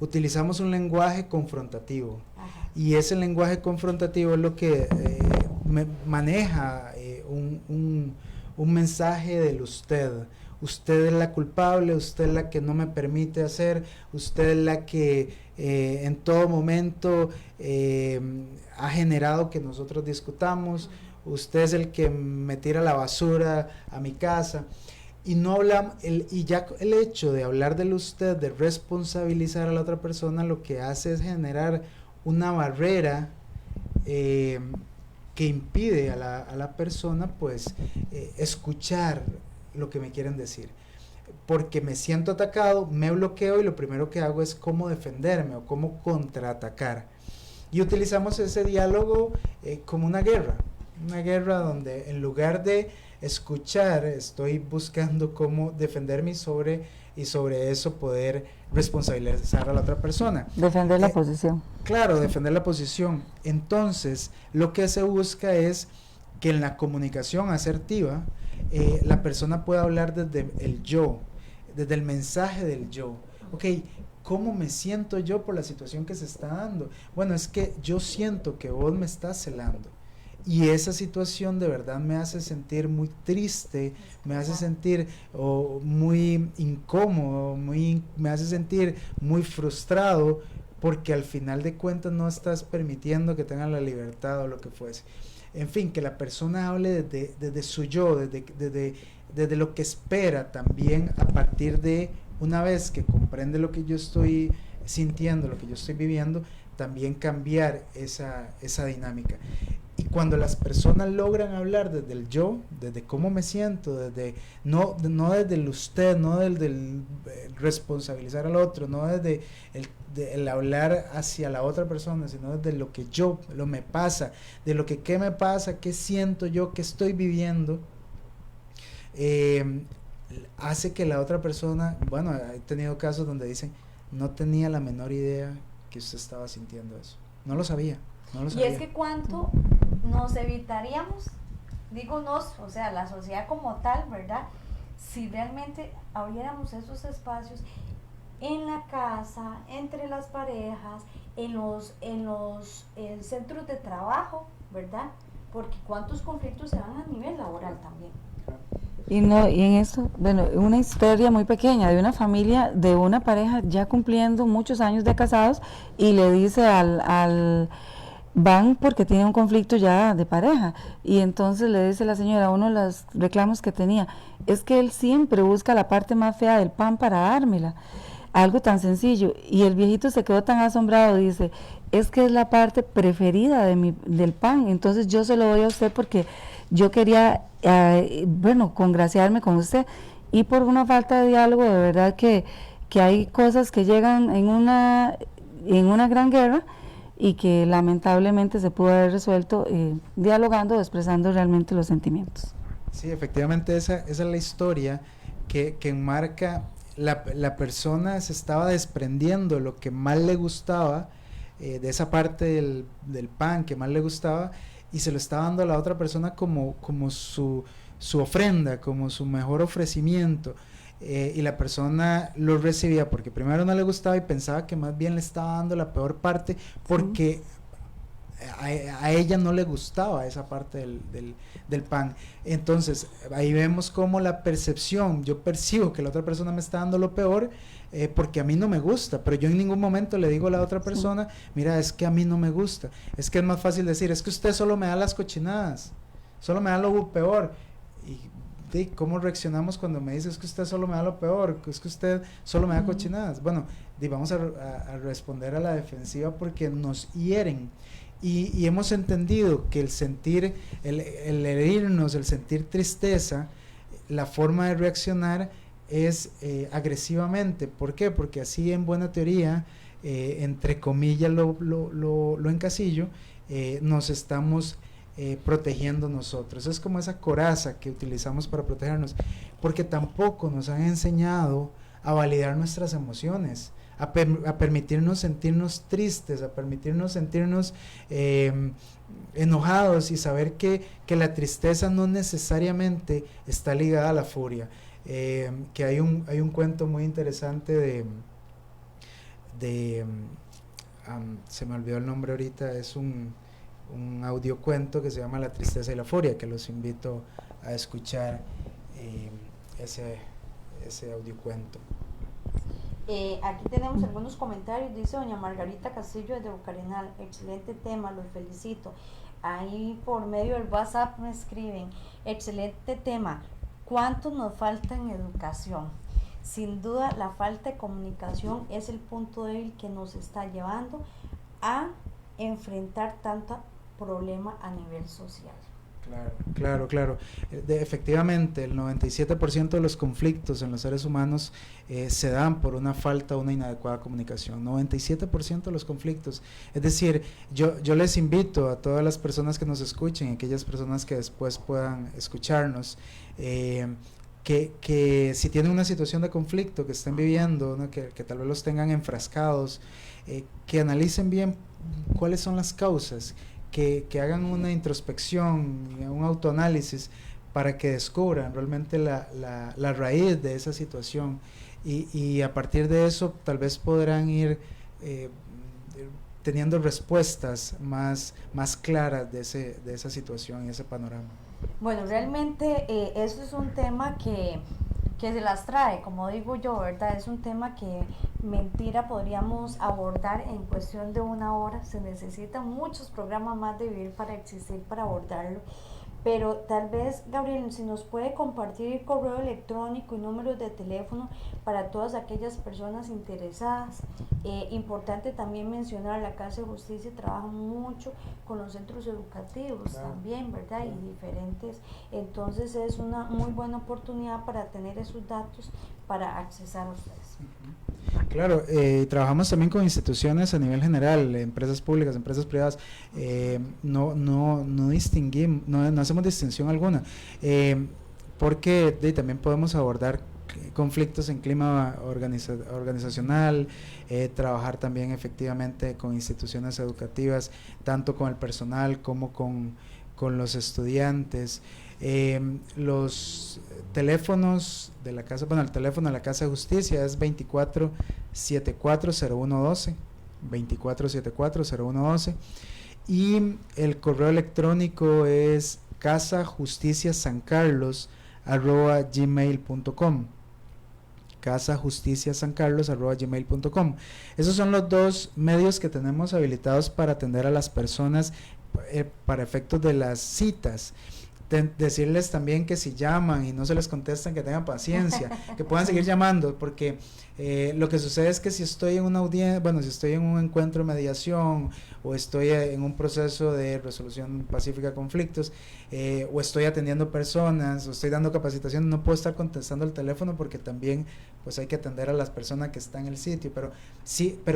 Utilizamos un lenguaje confrontativo. Ajá. Y ese lenguaje confrontativo es lo que maneja un mensaje del usted. Usted es la culpable, usted es la que no me permite hacer, usted es la que en todo momento ha generado que nosotros discutamos, usted es el que me tira la basura a mi casa. Y no hablamos, y ya el hecho de hablar del usted, de responsabilizar a la otra persona, lo que hace es generar una barrera que impide a la persona pues escuchar lo que me quieren decir, porque me siento atacado, me bloqueo y lo primero que hago es cómo defenderme o cómo contraatacar, y utilizamos ese diálogo como una guerra donde en lugar de escuchar estoy buscando cómo defenderme y sobre eso poder responsabilizar a la otra persona. Defender la posición. Claro, defender la posición. Entonces, lo que se busca es que en la comunicación asertiva la persona pueda hablar desde el yo, desde el mensaje del yo. Ok, ¿cómo me siento yo por la situación que se está dando? Bueno, es que yo siento que vos me estás celando. Y esa situación de verdad me hace sentir muy triste, me hace sentir muy incómodo, me hace sentir muy frustrado, porque al final de cuentas no estás permitiendo que tengan la libertad o lo que fuese. En fin, que la persona hable desde su yo, desde lo que espera también, a partir de una vez que comprende lo que yo estoy sintiendo, lo que yo estoy viviendo, también cambiar esa dinámica. Y cuando las personas logran hablar desde el yo, desde cómo me siento, no desde el usted, no desde el responsabilizar al otro, no desde el hablar hacia la otra persona, sino desde lo que me pasa, de lo que qué me pasa, qué siento yo, qué estoy viviendo, hace que la otra persona, bueno, he tenido casos donde dicen, no tenía la menor idea que usted estaba sintiendo eso, no lo sabía. Y es que cuánto nos evitaríamos, digo nos, o sea, la sociedad como tal, ¿verdad? Si realmente abriéramos esos espacios en la casa, entre las parejas, en los centros de trabajo, ¿verdad? Porque cuántos conflictos se dan a nivel laboral también. Y en eso, bueno, una historia muy pequeña de una familia, de una pareja ya cumpliendo muchos años de casados, y le dice van porque tienen un conflicto ya de pareja, y entonces le dice la señora, uno de los reclamos que tenía, es que él siempre busca la parte más fea del pan para dármela, algo tan sencillo, y el viejito se quedó tan asombrado, dice, es que es la parte preferida del pan, entonces yo se lo doy a usted porque yo quería, bueno, congraciarme con usted, y por una falta de diálogo, de verdad que hay cosas que llegan en una gran guerra, y que lamentablemente se pudo haber resuelto dialogando, expresando realmente los sentimientos. Sí, efectivamente esa es la historia que enmarca, la persona se estaba desprendiendo lo que más le gustaba, de esa parte del pan que más le gustaba, y se lo estaba dando a la otra persona como su ofrenda, como su mejor ofrecimiento. Y la persona lo recibía porque primero no le gustaba y pensaba que más bien le estaba dando la peor parte porque a ella no le gustaba esa parte del pan. Entonces ahí vemos cómo la percepción, yo percibo que la otra persona me está dando lo peor porque a mí no me gusta, pero yo en ningún momento le digo a la otra persona, mira, es que a mí no me gusta. Es que es más fácil decir, es que usted solo me da las cochinadas, solo me da lo peor. Y ¿cómo reaccionamos cuando me dice es que usted solo me da lo peor, es que usted solo me da cochinadas? Bueno, vamos a responder a la defensiva porque nos hieren, y hemos entendido que el sentir, el herirnos, el sentir tristeza, la forma de reaccionar es agresivamente. ¿Por qué? Porque así, en buena teoría, entre comillas lo encasillo, nos estamos protegiendo nosotros. Es como esa coraza que utilizamos para protegernos, porque tampoco nos han enseñado a validar nuestras emociones, a permitirnos sentirnos tristes, a permitirnos sentirnos enojados, y saber que la tristeza no necesariamente está ligada a la furia. Que hay un cuento muy interesante se me olvidó el nombre ahorita, es un audiocuento que se llama La tristeza y la furia, que los invito a escuchar ese audiocuento. Aquí tenemos algunos comentarios. Dice doña Margarita Castillo de Bucarenal, excelente tema, los felicito. Ahí por medio del WhatsApp me escriben, excelente tema, ¿cuánto nos falta en educación? Sin duda la falta de comunicación es el punto débil que nos está llevando a enfrentar tanto problema a nivel social. Claro. Efectivamente, el 97% de los conflictos en los seres humanos se dan por una falta o una inadecuada comunicación. 97% de los conflictos. Es decir, yo les invito a todas las personas que nos escuchen, aquellas personas que después puedan escucharnos, que si tienen una situación de conflicto que estén viviendo, ¿no? que tal vez los tengan enfrascados, que analicen bien cuáles son las causas, que hagan una introspección, un autoanálisis, para que descubran realmente la raíz de esa situación, y a partir de eso tal vez podrán ir teniendo respuestas más claras de esa situación y ese panorama. Bueno, realmente eso es un tema que se las trae, como digo yo, ¿verdad? Es un tema que mentira podríamos abordar en cuestión de una hora. Se necesitan muchos programas más de Vivir para Existir para abordarlo, pero tal vez, Gabriel, si nos puede compartir correo electrónico y números de teléfono para todas aquellas personas interesadas. Importante también mencionar, la Casa de Justicia trabaja mucho con los centros educativos también, ¿verdad? Y diferentes, entonces es una muy buena oportunidad para tener esos datos para accesar a ustedes. Claro, trabajamos también con instituciones a nivel general, empresas públicas, empresas privadas, no distinguimos, no hacemos distinción alguna, porque también podemos abordar conflictos en clima organizacional, trabajar también efectivamente con instituciones educativas, tanto con el personal como con los estudiantes. Los teléfonos de la casa, el teléfono de la Casa de Justicia es 2474-0112, 2474-0112, y el correo electrónico es casajusticiasancarlos@gmail.com, casajusticiasancarlos@gmail.com. Esos son los dos medios que tenemos habilitados para atender a las personas para efectos de las citas. Decirles también que si llaman y no se les contestan, que tengan paciencia, que puedan seguir llamando, porque lo que sucede es que si estoy en una audiencia, bueno, si estoy en un encuentro de mediación o estoy en un proceso de resolución pacífica de conflictos, o estoy atendiendo personas o estoy dando capacitación, no puedo estar contestando el teléfono porque también pues hay que atender a las personas que están en el sitio, pero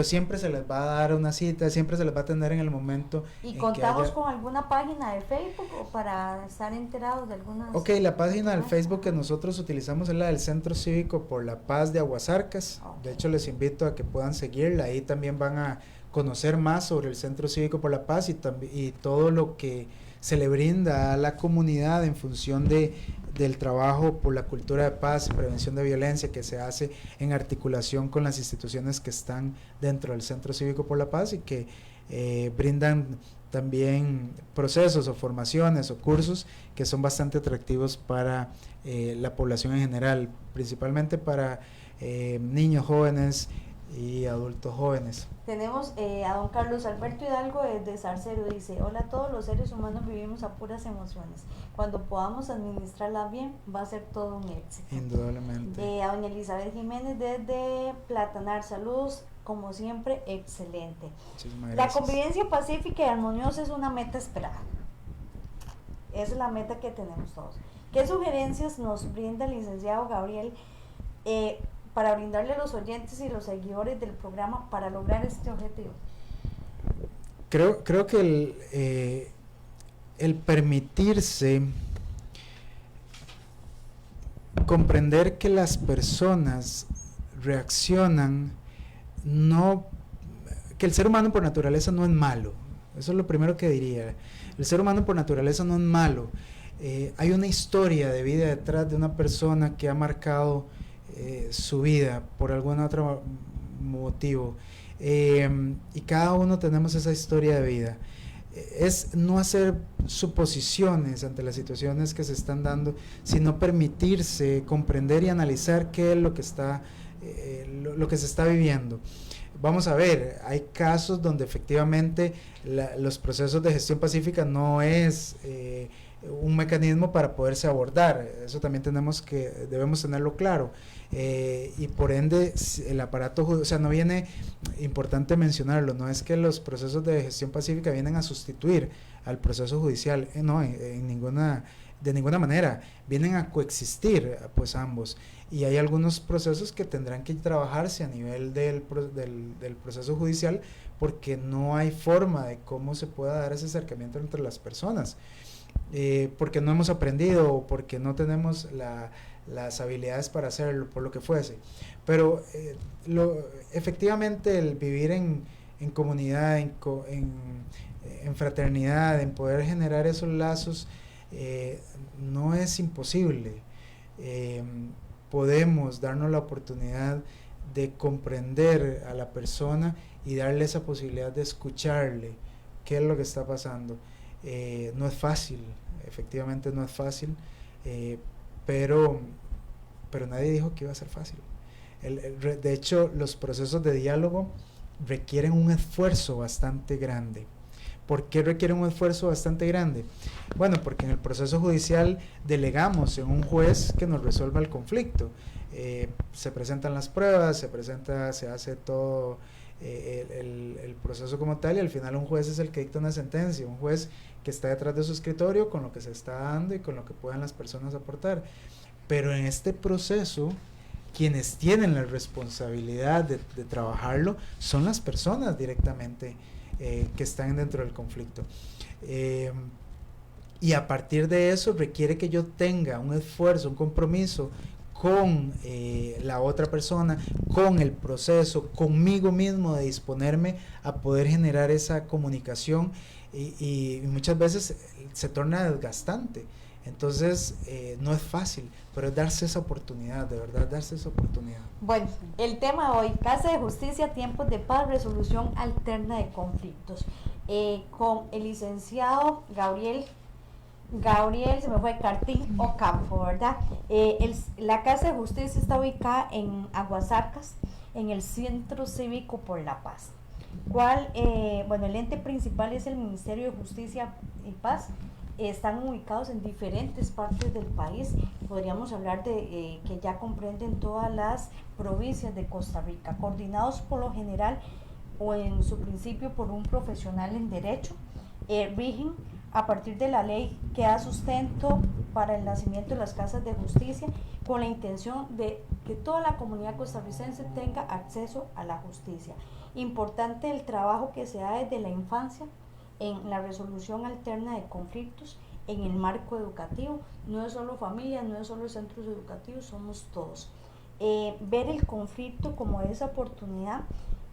siempre se les va a dar una cita, siempre se les va a atender en el momento. ¿Y contamos con alguna página de Facebook o para estar enterados de algunas? Ok, la página del Facebook que nosotros utilizamos es la del Centro Cívico por la Paz de Aguasarcas. De hecho, les invito a que puedan seguirla, ahí también van a conocer más sobre el Centro Cívico por la Paz y todo lo que se le brinda a la comunidad en función del trabajo por la cultura de paz y prevención de violencia que se hace en articulación con las instituciones que están dentro del Centro Cívico por la Paz y que brindan también procesos o formaciones o cursos que son bastante atractivos para la población en general, principalmente para niños jóvenes y adultos jóvenes. Tenemos a don Carlos Alberto Hidalgo desde Zarcero, dice: hola, todos los seres humanos vivimos a puras emociones, cuando podamos administrarlas bien va a ser todo un éxito. Indudablemente. A doña Elizabeth Jiménez desde Platanar, saludos, como siempre, excelente. Muchísimas La gracias. convivencia pacífica y armoniosa es una meta esperada, esa es la meta que tenemos todos. ¿Qué sugerencias nos brinda el licenciado Gabriel para brindarle a los oyentes y los seguidores del programa para lograr este objetivo? Creo que el permitirse comprender que las personas reaccionan, que el ser humano por naturaleza no es malo, eso es lo primero que diría. El ser humano por naturaleza no es malo. Hay una historia de vida detrás de una persona que ha marcado su vida por algún otro motivo, y cada uno tenemos esa historia de vida. Es no hacer suposiciones ante las situaciones que se están dando, sino permitirse comprender y analizar qué es lo que lo que se está viviendo. Vamos a ver, hay casos donde efectivamente los procesos de gestión pacífica no es un mecanismo para poderse abordar. Eso también debemos tenerlo claro. Y por ende el aparato, o sea, no viene, importante mencionarlo, no es que los procesos de gestión pacífica vienen a sustituir al proceso judicial, no, de ninguna manera, vienen a coexistir pues ambos, y hay algunos procesos que tendrán que trabajarse a nivel del proceso judicial, porque no hay forma de cómo se pueda dar ese acercamiento entre las personas, porque no hemos aprendido o porque no tenemos las habilidades para hacerlo, por lo que fuese. Pero efectivamente el vivir en comunidad, en fraternidad, en poder generar esos lazos, no es imposible. Podemos darnos la oportunidad de comprender a la persona y darle esa posibilidad de escucharle qué es lo que está pasando. No es fácil, efectivamente no es fácil, pero nadie dijo que iba a ser fácil. De hecho, los procesos de diálogo requieren un esfuerzo bastante grande. ¿Por qué requieren un esfuerzo bastante grande? Bueno, porque en el proceso judicial delegamos en un juez que nos resuelva el conflicto. Se presentan las pruebas, se hace todo el proceso como tal, y al final un juez es el que dicta una sentencia, un juez que está detrás de su escritorio con lo que se está dando y con lo que puedan las personas aportar. Pero en este proceso, quienes tienen la responsabilidad de trabajarlo son las personas directamente que están dentro del conflicto. Y a partir de eso requiere que yo tenga un esfuerzo, un compromiso con la otra persona, con el proceso, conmigo mismo, de disponerme a poder generar esa comunicación, y muchas veces se torna desgastante. Entonces no es fácil, pero es darse esa oportunidad, de verdad darse esa oportunidad. Bueno, el tema de hoy: Casa de Justicia, tiempos de paz, resolución alterna de conflictos, con el licenciado Gabriel Gabriel, se me fue Cartín Ocampo, ¿verdad? La Casa de Justicia está ubicada en Aguasarcas, en el Centro Cívico por la Paz. Bueno, el ente principal es el Ministerio de Justicia y Paz. Están ubicados en diferentes partes del país. Podríamos hablar de que ya comprenden todas las provincias de Costa Rica, coordinados por lo general o en su principio por un profesional en derecho. Rigen a partir de la ley que da sustento para el nacimiento de las casas de justicia, con la intención de que toda la comunidad costarricense tenga acceso a la justicia. Importante el trabajo que se da desde la infancia en la resolución alterna de conflictos en el marco educativo. No es solo familia, no es solo centros educativos, somos todos. Ver el conflicto como esa oportunidad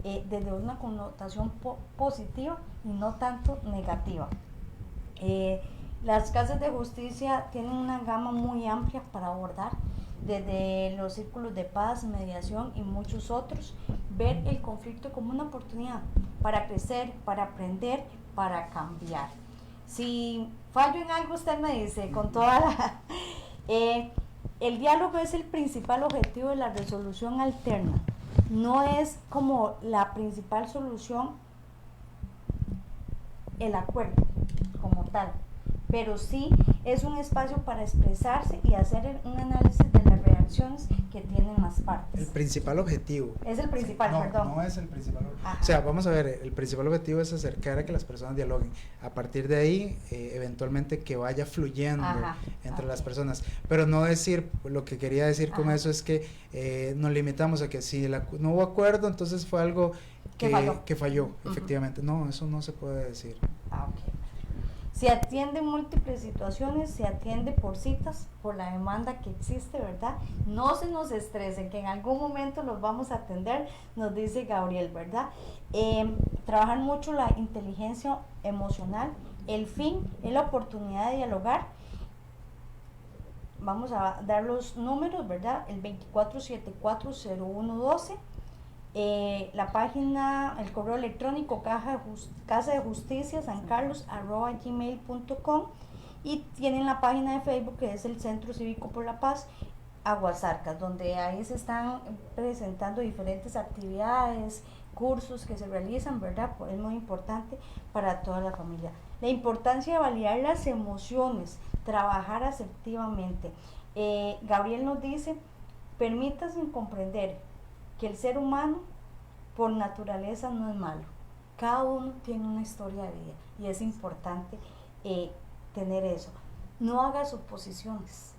desde una connotación positiva y no tanto negativa. Las casas de justicia tienen una gama muy amplia para abordar, desde los círculos de paz, mediación y muchos otros. Ver el conflicto como una oportunidad para crecer, para aprender, para cambiar. Si fallo en algo, usted me dice, con toda la... el diálogo es el principal objetivo de la resolución alterna. No es como la principal solución el acuerdo como tal, pero sí es un espacio para expresarse y hacer un análisis de las reacciones que tienen las partes. El principal objetivo. Es el principal, no, perdón. No es el principal objetivo. O sea, vamos a ver, el principal objetivo es acercar a que las personas dialoguen. A partir de ahí, eventualmente que vaya fluyendo entre las personas. Pero no decir, lo que quería decir con eso es que nos limitamos a que si no hubo acuerdo, entonces fue algo que falló, efectivamente. No, eso no se puede decir. Ok. Se atiende múltiples situaciones, se atiende por citas, por la demanda que existe, ¿verdad? No se nos estresen, que en algún momento los vamos a atender, nos dice Gabriel, ¿verdad? Trabajar mucho la inteligencia emocional. El fin es la oportunidad de dialogar. Vamos a dar los números, ¿verdad? El 24740112. La página, el correo electrónico casa de justicia sancarlos@gmail.com, y tienen la página de Facebook que es el Centro Cívico por la Paz Aguasarcas, donde ahí se están presentando diferentes actividades, cursos que se realizan, ¿verdad? Es muy importante para toda la familia. La importancia de validar las emociones, trabajar asertivamente. Gabriel nos dice, permítanse comprender que el ser humano por naturaleza no es malo. Cada uno tiene una historia de vida y es importante tener eso. No haga suposiciones.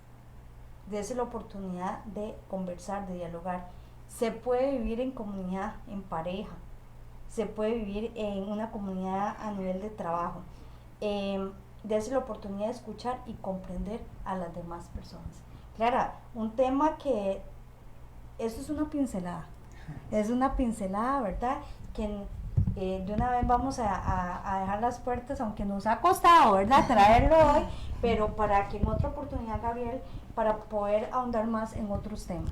Dese la oportunidad de conversar, de dialogar. Se puede vivir en comunidad, en pareja. Se puede vivir en una comunidad a nivel de trabajo. Dese la oportunidad de escuchar y comprender a las demás personas. Clara, un tema que... Eso es una pincelada. Es una pincelada, ¿verdad? Que de una vez vamos a dejar las puertas, aunque nos ha costado, ¿verdad? Traerlo hoy, pero para que en otra oportunidad, Gabriel, para poder ahondar más en otros temas.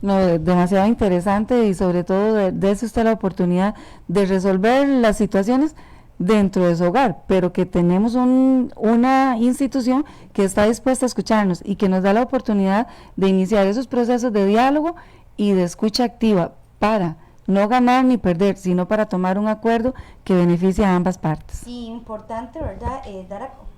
No, demasiado interesante, y sobre todo dése usted la oportunidad de resolver las situaciones dentro de su hogar, pero que tenemos una institución que está dispuesta a escucharnos y que nos da la oportunidad de iniciar esos procesos de diálogo y de escucha activa para no ganar ni perder, sino para tomar un acuerdo que beneficie a ambas partes. Sí, importante, ¿verdad?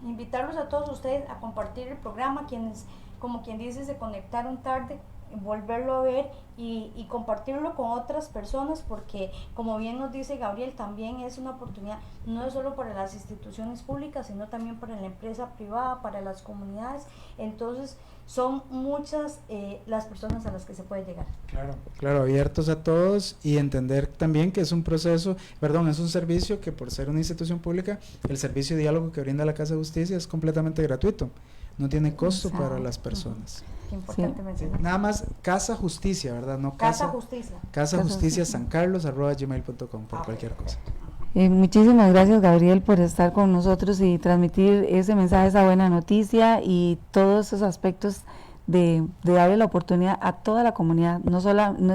Invitarlos a todos ustedes a compartir el programa, quienes, como quien dice, se conectaron tarde, volverlo a ver y compartirlo con otras personas, porque como bien nos dice Gabriel, también es una oportunidad, no es solo para las instituciones públicas, sino también para la empresa privada, para las comunidades. Entonces son muchas las personas a las que se puede llegar. Claro, abiertos a todos, y entender también que es un proceso, es un servicio que, por ser una institución pública, el servicio de diálogo que brinda la Casa de Justicia es completamente gratuito, no tiene costo para las personas. Qué importante mencionar. Nada más Casa Justicia, ¿verdad? No Casa Justicia. Casa Justicia sancarlos@gmail.com por cualquier cosa. Muchísimas gracias, Gabriel, por estar con nosotros y transmitir ese mensaje, esa buena noticia y todos esos aspectos de darle la oportunidad a toda la comunidad. No es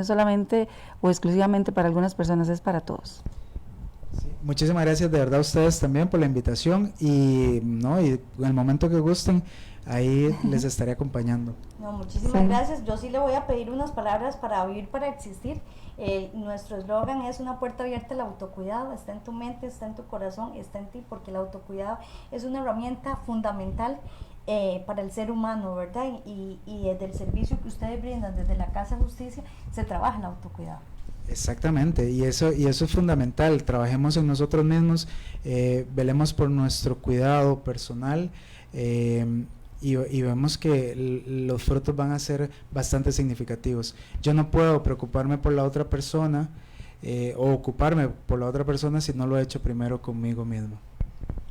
solamente o exclusivamente para algunas personas, es para todos. Sí, muchísimas gracias de verdad a ustedes también por la invitación y en el momento que gusten, ahí les estaré acompañando. No, muchísimas gracias. Yo sí le voy a pedir unas palabras para vivir, para existir. Nuestro eslogan es una puerta abierta al autocuidado. Está en tu mente, está en tu corazón, está en ti, porque el autocuidado es una herramienta fundamental para el ser humano, ¿verdad? Y desde el servicio que ustedes brindan, desde la Casa Justicia, se trabaja el autocuidado. Exactamente, y eso es fundamental. Trabajemos en nosotros mismos, velemos por nuestro cuidado personal, y vemos que los frutos van a ser bastante significativos. Yo no puedo preocuparme por la otra persona o ocuparme por la otra persona si no lo he hecho primero conmigo mismo.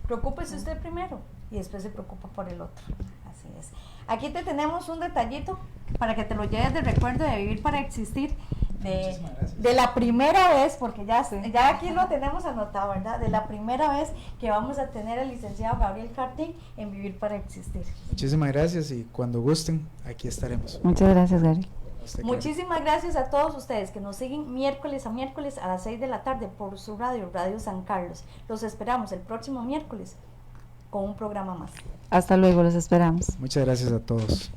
Preocúpese usted primero y después se preocupa por el otro. Así es. Aquí te tenemos un detallito para que te lo lleves de recuerdo de Vivir para Existir. De la primera vez, porque ya aquí lo tenemos anotado, ¿verdad? De la primera vez que vamos a tener al licenciado Gabriel Cartín en Vivir para Existir. Muchísimas gracias y cuando gusten, aquí estaremos. Muchas gracias, Gabriel. Muchísimas gracias a todos ustedes que nos siguen miércoles a las 6 de la tarde por su radio, Radio San Carlos. Los esperamos el próximo miércoles con un programa más. Hasta luego, los esperamos. Muchas gracias a todos.